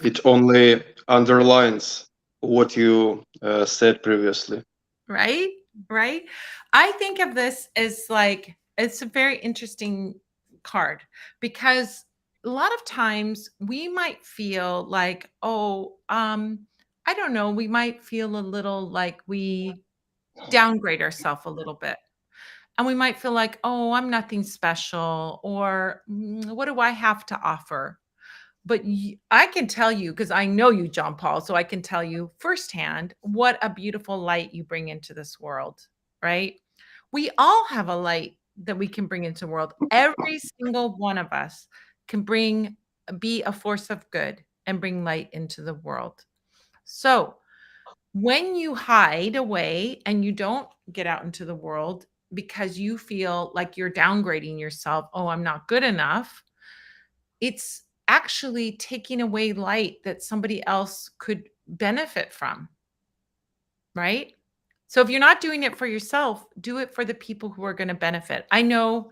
it only underlines what you said previously. Right? Right? I think of this as like it's a very interesting card because a lot of times we might feel like, oh, I don't know, we might feel a little like we downgrade ourselves a little bit. And we might feel like, oh, I'm nothing special, or what do I have to offer? But I can tell you, because I know you, John Paul, so I can tell you firsthand what a beautiful light you bring into this world, right? We all have a light that we can bring into the world. Every single one of us can be a force of good and bring light into the world. So when you hide away and you don't get out into the world because you feel like you're downgrading yourself, oh, I'm not good enough, it's actually taking away light that somebody else could benefit from, right? So if you're not doing it for yourself, do it for the people who are going to benefit. I know,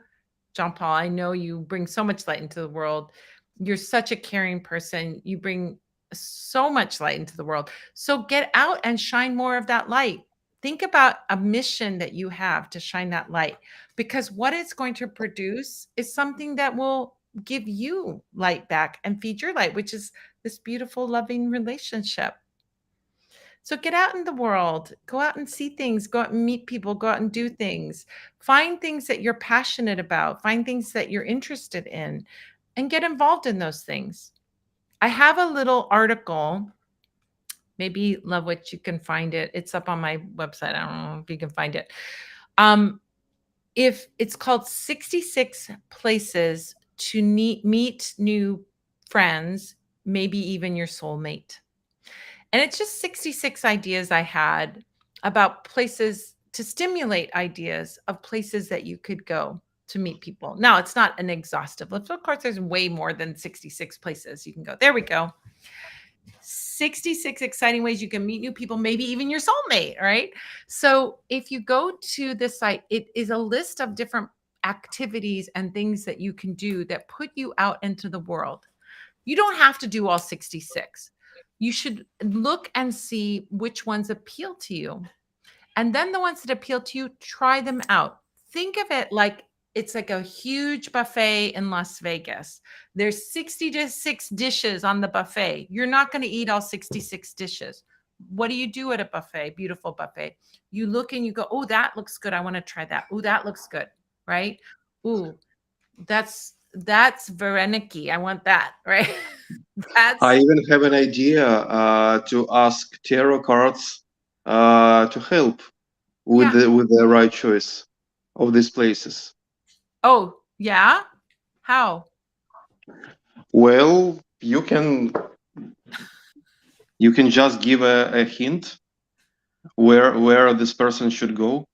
John Paul, I know you bring so much light into the world. You're such a caring person. You bring so much light into the world. So get out and shine more of that light. Think about a mission that you have to shine that light, because what it's going to produce is something that will give you light back and feed your light, which is this beautiful, loving relationship. So get out in the world, go out and see things, go out and meet people, go out and do things. Find things that you're passionate about, find things that you're interested in, and get involved in those things. I have a little article. Maybe Love What you can find it. It's up on my website. I don't know if you can find it. If it's called 66 Places to meet new friends, maybe even your soulmate. And it's just 66 ideas I had about places to stimulate ideas of places that you could go to meet people. Now, it's not an exhaustive list. Of course, there's way more than 66 places you can go. There we go. 66 exciting ways you can meet new people, maybe even your soulmate, right? So if you go to this site, it is a list of different activities and things that you can do that put you out into the world. You don't have to do all 66. You should look and see which ones appeal to you. And then the ones that appeal to you, try them out. Think of it like it's like a huge buffet in Las Vegas. There's 66 dishes on the buffet. You're not going to eat all 66 dishes. What do you do at a buffet? Beautiful buffet. You look and you go, oh, that looks good. I want to try that. Oh, that looks good. Right? Ooh, that's That's Vereniki. I want that, right? I That's even have an idea to ask tarot cards to help yeah. with the right choice of these places. Oh, yeah? How? Well, you can just give a hint where this person should go.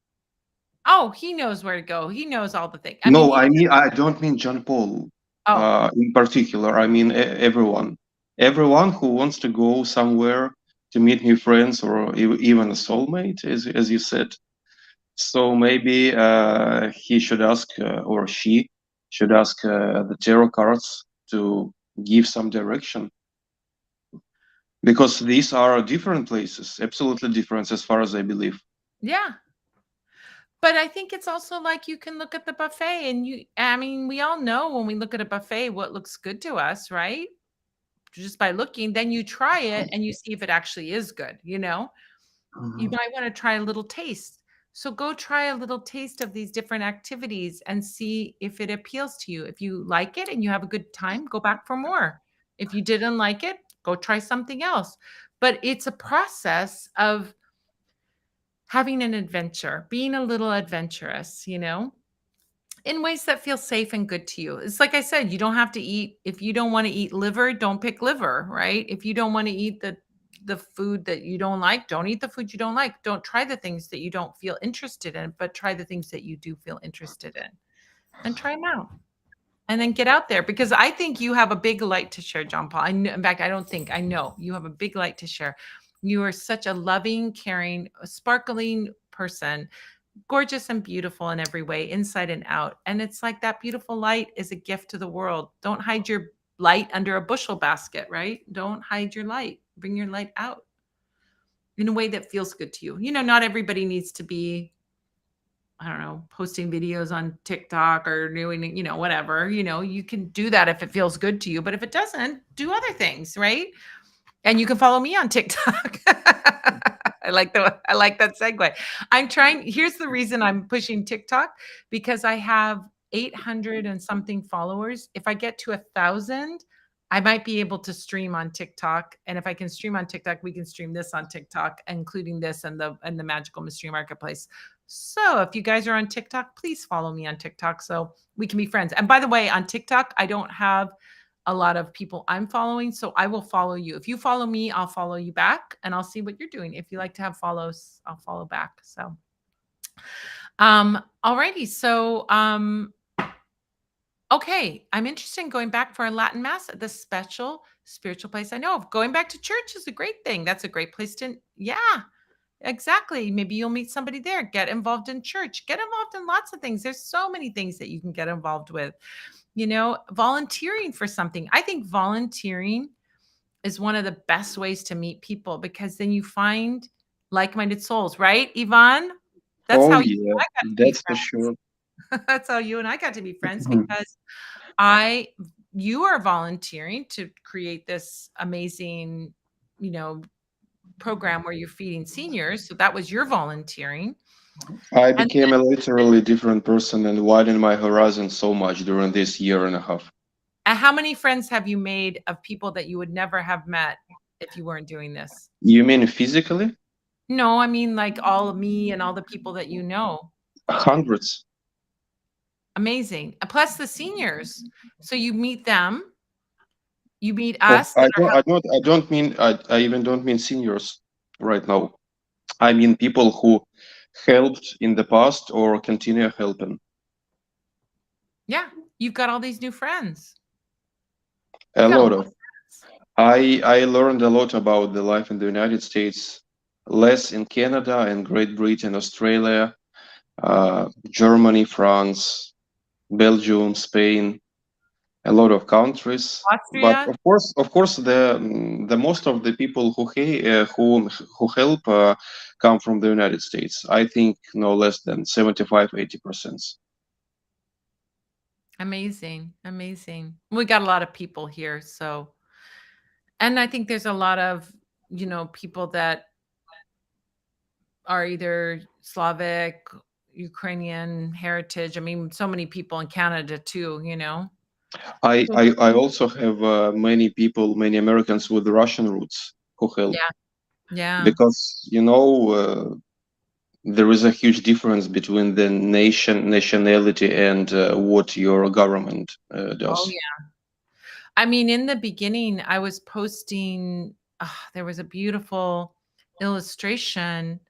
Oh, he knows where to go. He knows all the things. I mean, No, he I don't mean John Paul oh, in particular. I mean everyone, everyone who wants to go somewhere to meet new friends or even a soulmate, as you said. So maybe he should ask or she should ask the tarot cards to give some direction because these are different places, absolutely different as far as I believe. yeah. But I think it's also like you can look at the buffet and I mean, we all know when we look at a buffet what looks good to us, right? Just by looking, then you try it and you see if it actually is good, you know? You might want to try a little taste. So go try a little taste of these different activities and see if it appeals to you. If you like it and you have a good time, go back for more. If you didn't like it, go try something else. But it's a process of having an adventure, being a little adventurous, you know, in ways that feel safe and good to you. It's like I said, you don't have to eat if you don't want to eat liver, don't pick liver, right? If you don't want to eat the food that you don't like, don't eat the food you don't like. Don't try the things that you don't feel interested in, but try the things that you do feel interested in and try them out. And then get out there because I think you have a big light to share, John Paul. I know, in fact, I don't think I know you have a big light to share. You are such a loving, caring, sparkling person, gorgeous and beautiful in every way, inside and out. And it's like that beautiful light is a gift to the world. Don't hide your light under a bushel basket, right? Don't hide your light. Bring your light out in a way that feels good to you. You know, not everybody needs to be, I don't know, posting videos on TikTok or doing, you know, whatever. You know, you can do that if it feels good to you. But if it doesn't, do other things, right? And you can follow me on TikTok. I like that segue. I'm trying here's the reason I'm pushing TikTok because I have 800 and something followers. If I get to 1,000, I might be able to stream on TikTok. And if I can stream on TikTok, we can stream this on TikTok, including this and the Magical Mystery Marketplace. So if you guys are on TikTok, please follow me on TikTok so we can be friends. And by the way, on TikTok, I don't have a lot of people I'm following. So I will follow you. If you follow me, I'll follow you back and I'll see what you're doing. If you like to have follows, I'll follow back. So alrighty. So okay. I'm interested in going back for a Latin Mass at this special spiritual place I know of. Going back to church is a great thing. That's a great place to, yeah. Exactly. Maybe you'll meet somebody there. Get involved in church. Get involved in lots of things. There's so many things that you can get involved with. You know, volunteering for something. I think volunteering is one of the best ways to meet people because then you find like-minded souls, right, Yvonne? That's Oh how you yeah, and I got to be that's for sure. friends. That's how you and I got to be friends because I you are volunteering to create this amazing, you know, program where you're feeding seniors. So that was your volunteering. I And became a literally different person and widened my horizon so much during this year and a half. how many friends have you made of people that you would never have met if you weren't doing this? You mean physically? No, I mean like all of me and all the people that you know. Hundreds. Amazing. Plus the seniors. So you meet them, you meet Oh, us that are I don't mean, I even don't mean seniors right now. I mean people who helped in the past or continue helping. yeah, you've got all these new friends. You A got a lot lot of of. friends. I learned a lot about the life in the United States, less in Canada and Great Britain, Australia, Germany, France, Belgium, Spain, a lot of countries. But Austria. of course, the most of the people who help come from the United States. I think no less than 75-80%. Amazing. Amazing. We got a lot of people here, so and I think there's a lot of, you know, people that are either Slavic, Ukrainian heritage. I mean, so many people in Canada too, you know. I also have many people, many Americans with Russian roots who help, Yeah. Yeah. because there is a huge difference between the nationality and what your government Oh, does. yeah. I mean, in the beginning, I was posting, there was a beautiful illustration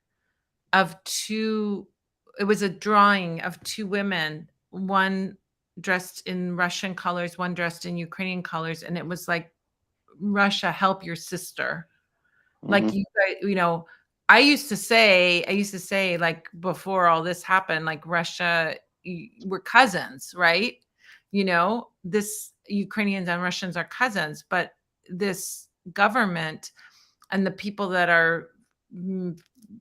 of it was a drawing of two women, one dressed in Russian colors, one dressed in Ukrainian colors. And it was like, Russia, help your sister. Like, Mhm. I used to say, like, before all this happened, like, Russia, we're cousins, right? This Ukrainians and Russians are cousins, but this government and the people that are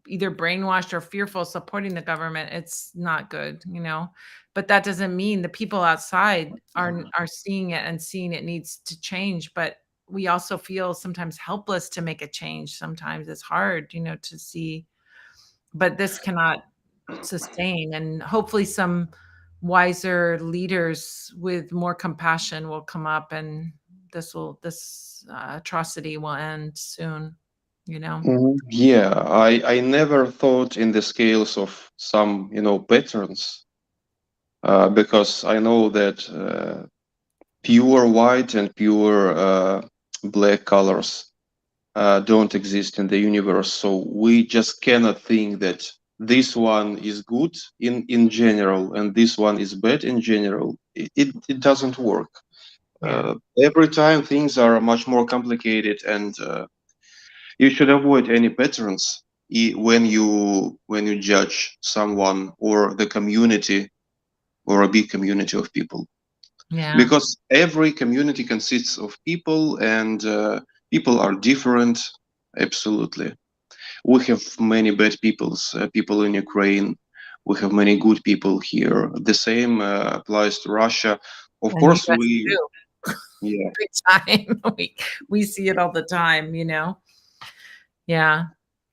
either brainwashed or fearful supporting the government, it's not good. But that doesn't mean the people outside are seeing it and seeing it needs to change. But we also feel sometimes helpless to make a change. Sometimes it's hard, to see, but this cannot sustain. And hopefully some wiser leaders with more compassion will come up, and this atrocity will end soon. Yeah, I never thought in the scales of some, patterns, because I know that pure white and pure black colors don't exist in the universe. So we just cannot think that this one is good in general and this one is bad in general. It doesn't work. Yeah. Every time things are much more complicated, and you should avoid any patterns when you judge someone or the community or a big community of people, Yeah. because every community consists of people, and people are different. Absolutely, we have many bad people in Ukraine. We have many good people here. The same applies to Russia. Of And course, US too. yeah. Big time. We see it all the time. Yeah.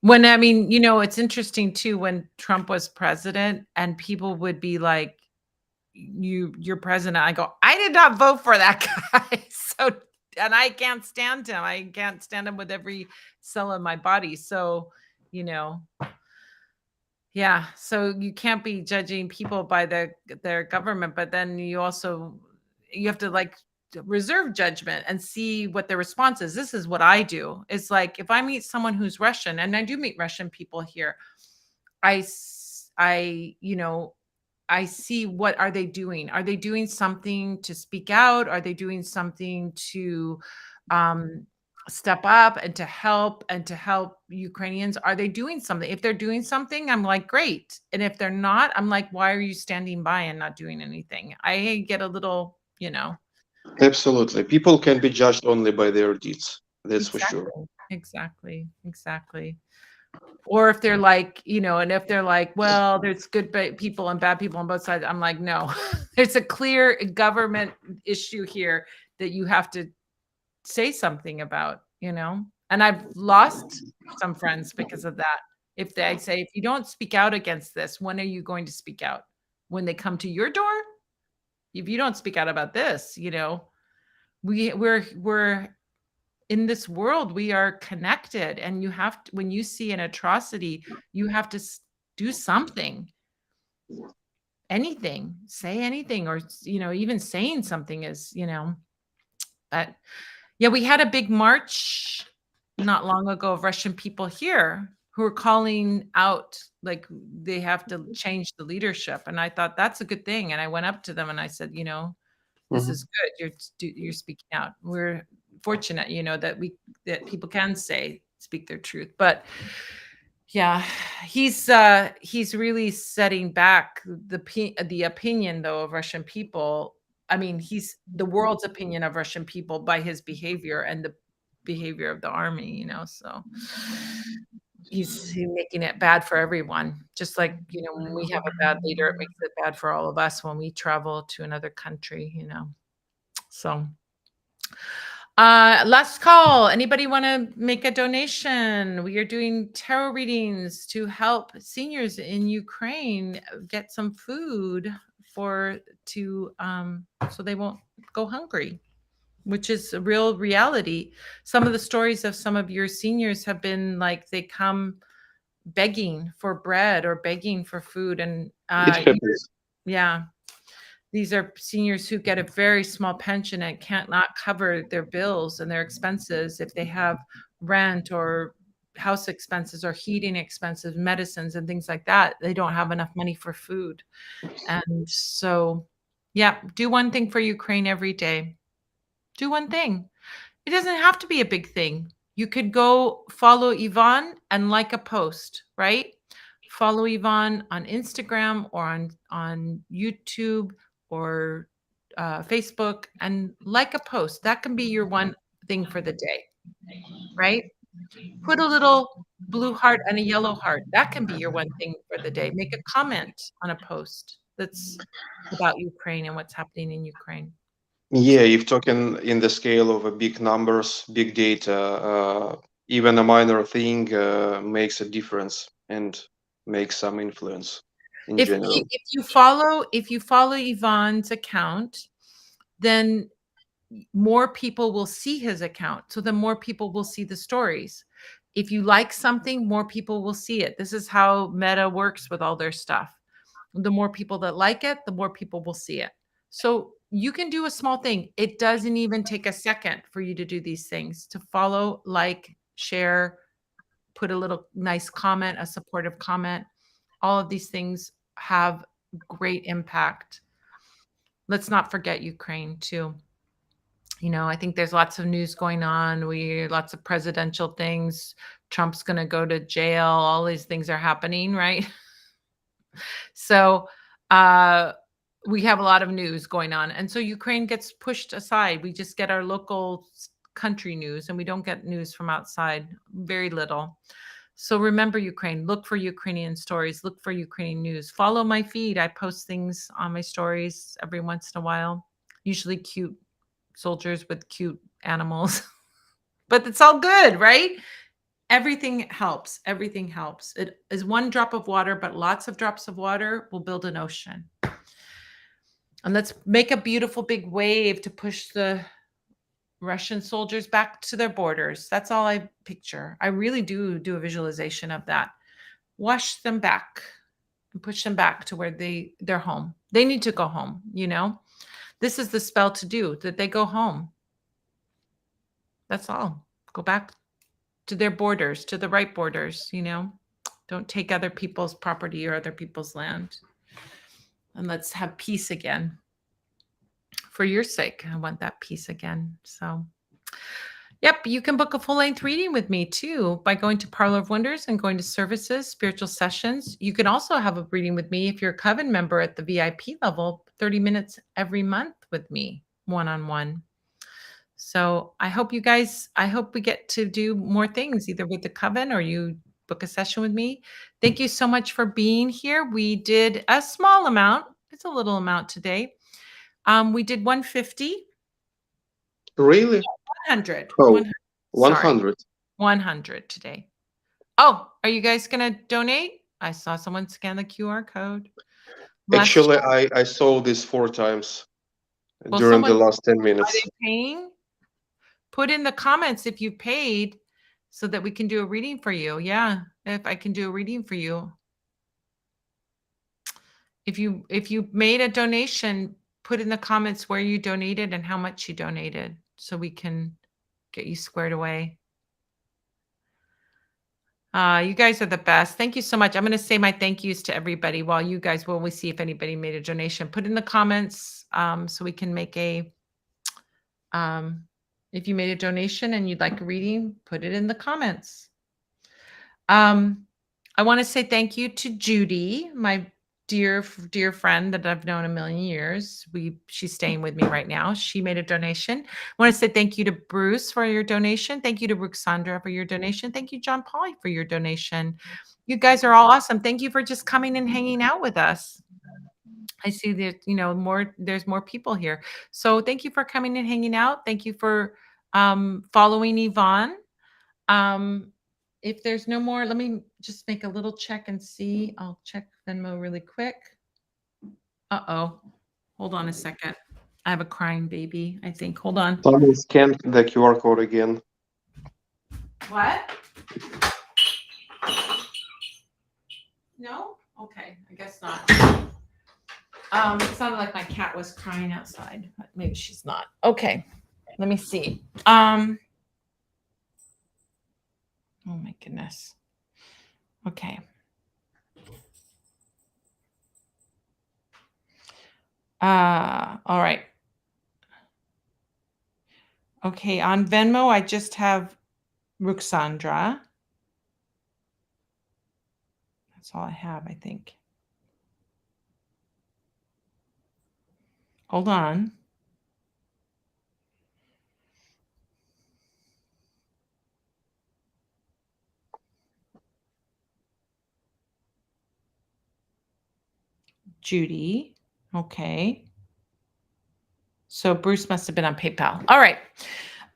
It's interesting too when Trump was president and people would be like, you're president. I go, I did not vote for that guy. And I can't stand him. I can't stand him with every cell in my body. So, you know, yeah. So you can't be judging people by their government, but then you have to like reserve judgment and see what their response is. This is what I do. It's like if I meet someone who's Russian, and I do meet Russian people here, I see what are they doing? Are they doing something to speak out? Are they doing something to um, step up and to help Ukrainians? Are they doing something? If they're doing something, I'm like, great. And if they're not, I'm like, why are you standing by and not doing anything? I get a little. Absolutely, people can be judged only by their deeds. That's for sure. Exactly. Or if they're like, and if they're like, well, there's good people and bad people on both sides, I'm like, no, there's a clear government issue here that you have to say something about. And I've lost some friends because of that. If they say, if you don't speak out against this, when are you going to speak out? When they come to your door? If you don't speak out about this, we're in this world, we are connected, and you have to, when you see an atrocity, you have to do something, anything, say anything, or even saying something is. But yeah, we had a big march not long ago of Russian people here who are calling out like they have to change the leadership, and I thought that's a good thing, and I went up to them and I said, this is good. You're speaking out. We're fortunate, that people can speak their truth. But yeah, he's really setting back the opinion though of Russian people. I mean, he's the world's opinion of Russian people by his behavior and the behavior of the army. So he's making it bad for everyone. Just like, when we have a bad leader, it makes it bad for all of us when we travel to another country. So, last call. Anybody want to make a donation? We are doing tarot readings to help seniors in Ukraine get some food so they won't go hungry, which is a real reality. Some of the stories of some of your seniors have been like they come begging for bread or begging for food. And It happens. yeah, these are seniors who get a very small pension and can't not cover their bills and their expenses if they have rent or house expenses or heating expenses, medicines and things like that. They don't have enough money for food. And so, yeah, do one thing for Ukraine every day. Do one thing. It doesn't have to be a big thing. You could go follow Yvonne and like a post, right? Follow Yvonne on Instagram or on YouTube or Facebook and like a post. That can be your one thing for the day, right? Put a little blue heart and a yellow heart. That can be your one thing for the day. Make a comment on a post that's about Ukraine and what's happening in Ukraine. Yeah, if talking in the scale of big numbers, big data, even a minor thing makes a difference and makes some influence in general. If you follow Yvonne's account, then more people will see his account. So then more people will see the stories. If you like something, more people will see it. This is how Meta works with all their stuff. The more people that like it, the more people will see it. So you can do a small thing. It doesn't even take a second for you to do these things, to follow, like, share, put a little nice comment, a supportive comment. All of these things have great impact. Let's not forget Ukraine too. I think there's lots of news going on. Lots of presidential things. Trump's going to go to jail. All these things are happening, right? So we have a lot of news going on. And so Ukraine gets pushed aside. We just get our local country news and we don't get news from outside, very little. So remember Ukraine, look for Ukrainian stories, look for Ukrainian news. Follow my feed. I post things on my stories every once in a while, usually cute soldiers with cute animals. But it's all good, right? Everything helps. Everything helps. It is one drop of water, but lots of drops of water will build an ocean. And let's make a beautiful big wave to push the Russian soldiers back to their borders. That's all I picture. I really do a visualization of that. Wash them back and push them back to where they're home. They need to go home, This is the spell to do, that they go home. That's all. Go back to their borders, to the right borders, Don't take other people's property or other people's land. And let's have peace again. For your sake, I want that peace again. So, yep, you can book a full-length reading with me too by going to Parlor of Wonders and going to services, spiritual sessions. You can also have a reading with me if you're a Coven member at the VIP level, 30 minutes every month with me, one-on-one. So I hope we get to do more things either with the Coven or you book a session with me. Thank you so much for being here. We did a small amount. It's a little amount today. We did 150. Really? 100. Oh, 100. Sorry. 100. 100 today. Oh, are you guys going to donate? I saw someone scan the QR code. Actually, I saw this 4 times Well, during the someone, last 10 are minutes. they paying? Put in the comments if you paid so that we can do a reading for you. Yeah, if I can do a reading for you. If you made a donation, put in the comments where you donated and how much you donated so we can get you squared away. You guys are the best. Thank you so much. I'm going to say my thank yous to everybody while we see if anybody made a donation. Put in the comments so we can make if you made a donation and you'd like a reading, put it in the comments. I want to say thank you to Judy, my dear friend that I've known a million years. She's staying with me right now. She made a donation. I want to say thank you to Bruce for your donation. Thank you to Ruxandra for your donation. Thank you, John Pauly, for your donation. You guys are all awesome. Thank you for just coming and hanging out with us. I see that, there's more people here. So thank you for coming and hanging out. Thank you for following Yvonne. If there's no more, let me just make a little check and see. I'll check Venmo really quick. Uh-oh. Hold on a second. I have a crying baby, I think. Hold on. Someone scanned the QR code again. What? No? Okay, I guess not. It sounded like my cat was crying outside, but maybe she's not. Okay, let me see. Oh my goodness. Okay. All right. Okay, on Venmo, I just have Ruxandra. That's all I have, I think. Hold on. Judy. Okay. So Bruce must have been on PayPal. All right.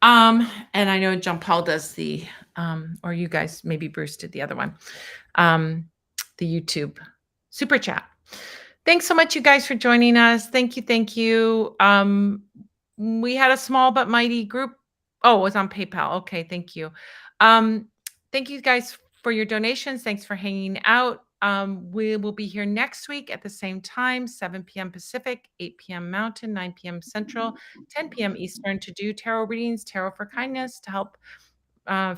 And I know John Paul does the, or you guys, maybe Bruce did the other one, the YouTube super chat. Thanks so much, you guys, for joining us. Thank you. Thank you. We had a small but mighty group. Oh, it was on PayPal. Okay. Thank you. Thank you guys for your donations. Thanks for hanging out. We will be here next week at the same time, 7 p.m. Pacific, 8 p.m. Mountain, 9 p.m. Central, 10 p.m. Eastern, to do tarot readings, Tarot for Kindness, to help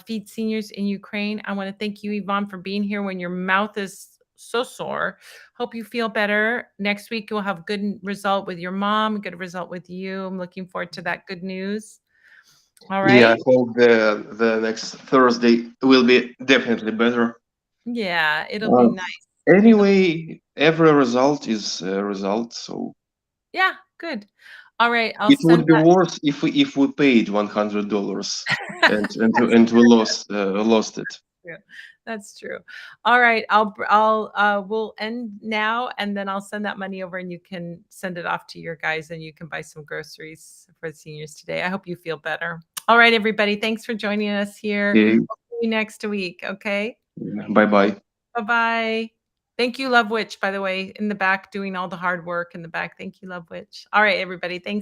feed seniors in Ukraine. I want to thank you, Yvonne, for being here when your mouth is so sore. Hope you feel better. Next week, you'll have good result with your mom, good result with you. I'm looking forward to that good news. All right. Yeah, I hope the next Thursday will be definitely better. Yeah, it'll be nice. Anyway, every result is a result, so yeah, good. All right, I'll it would send be that. worse if we paid $100 and we lost it. Yeah, that's true. All right, we'll end now, and then I'll send that money over, and you can send it off to your guys, and you can buy some groceries for the seniors today. I hope you feel better. All right, everybody, thanks for joining us here. Okay. We'll see you next week. Okay. Bye-bye. Bye-bye. Thank you, Love Witch, by the way, in the back, doing all the hard work in the back. Thank you, Love Witch. All right, everybody. Thanks.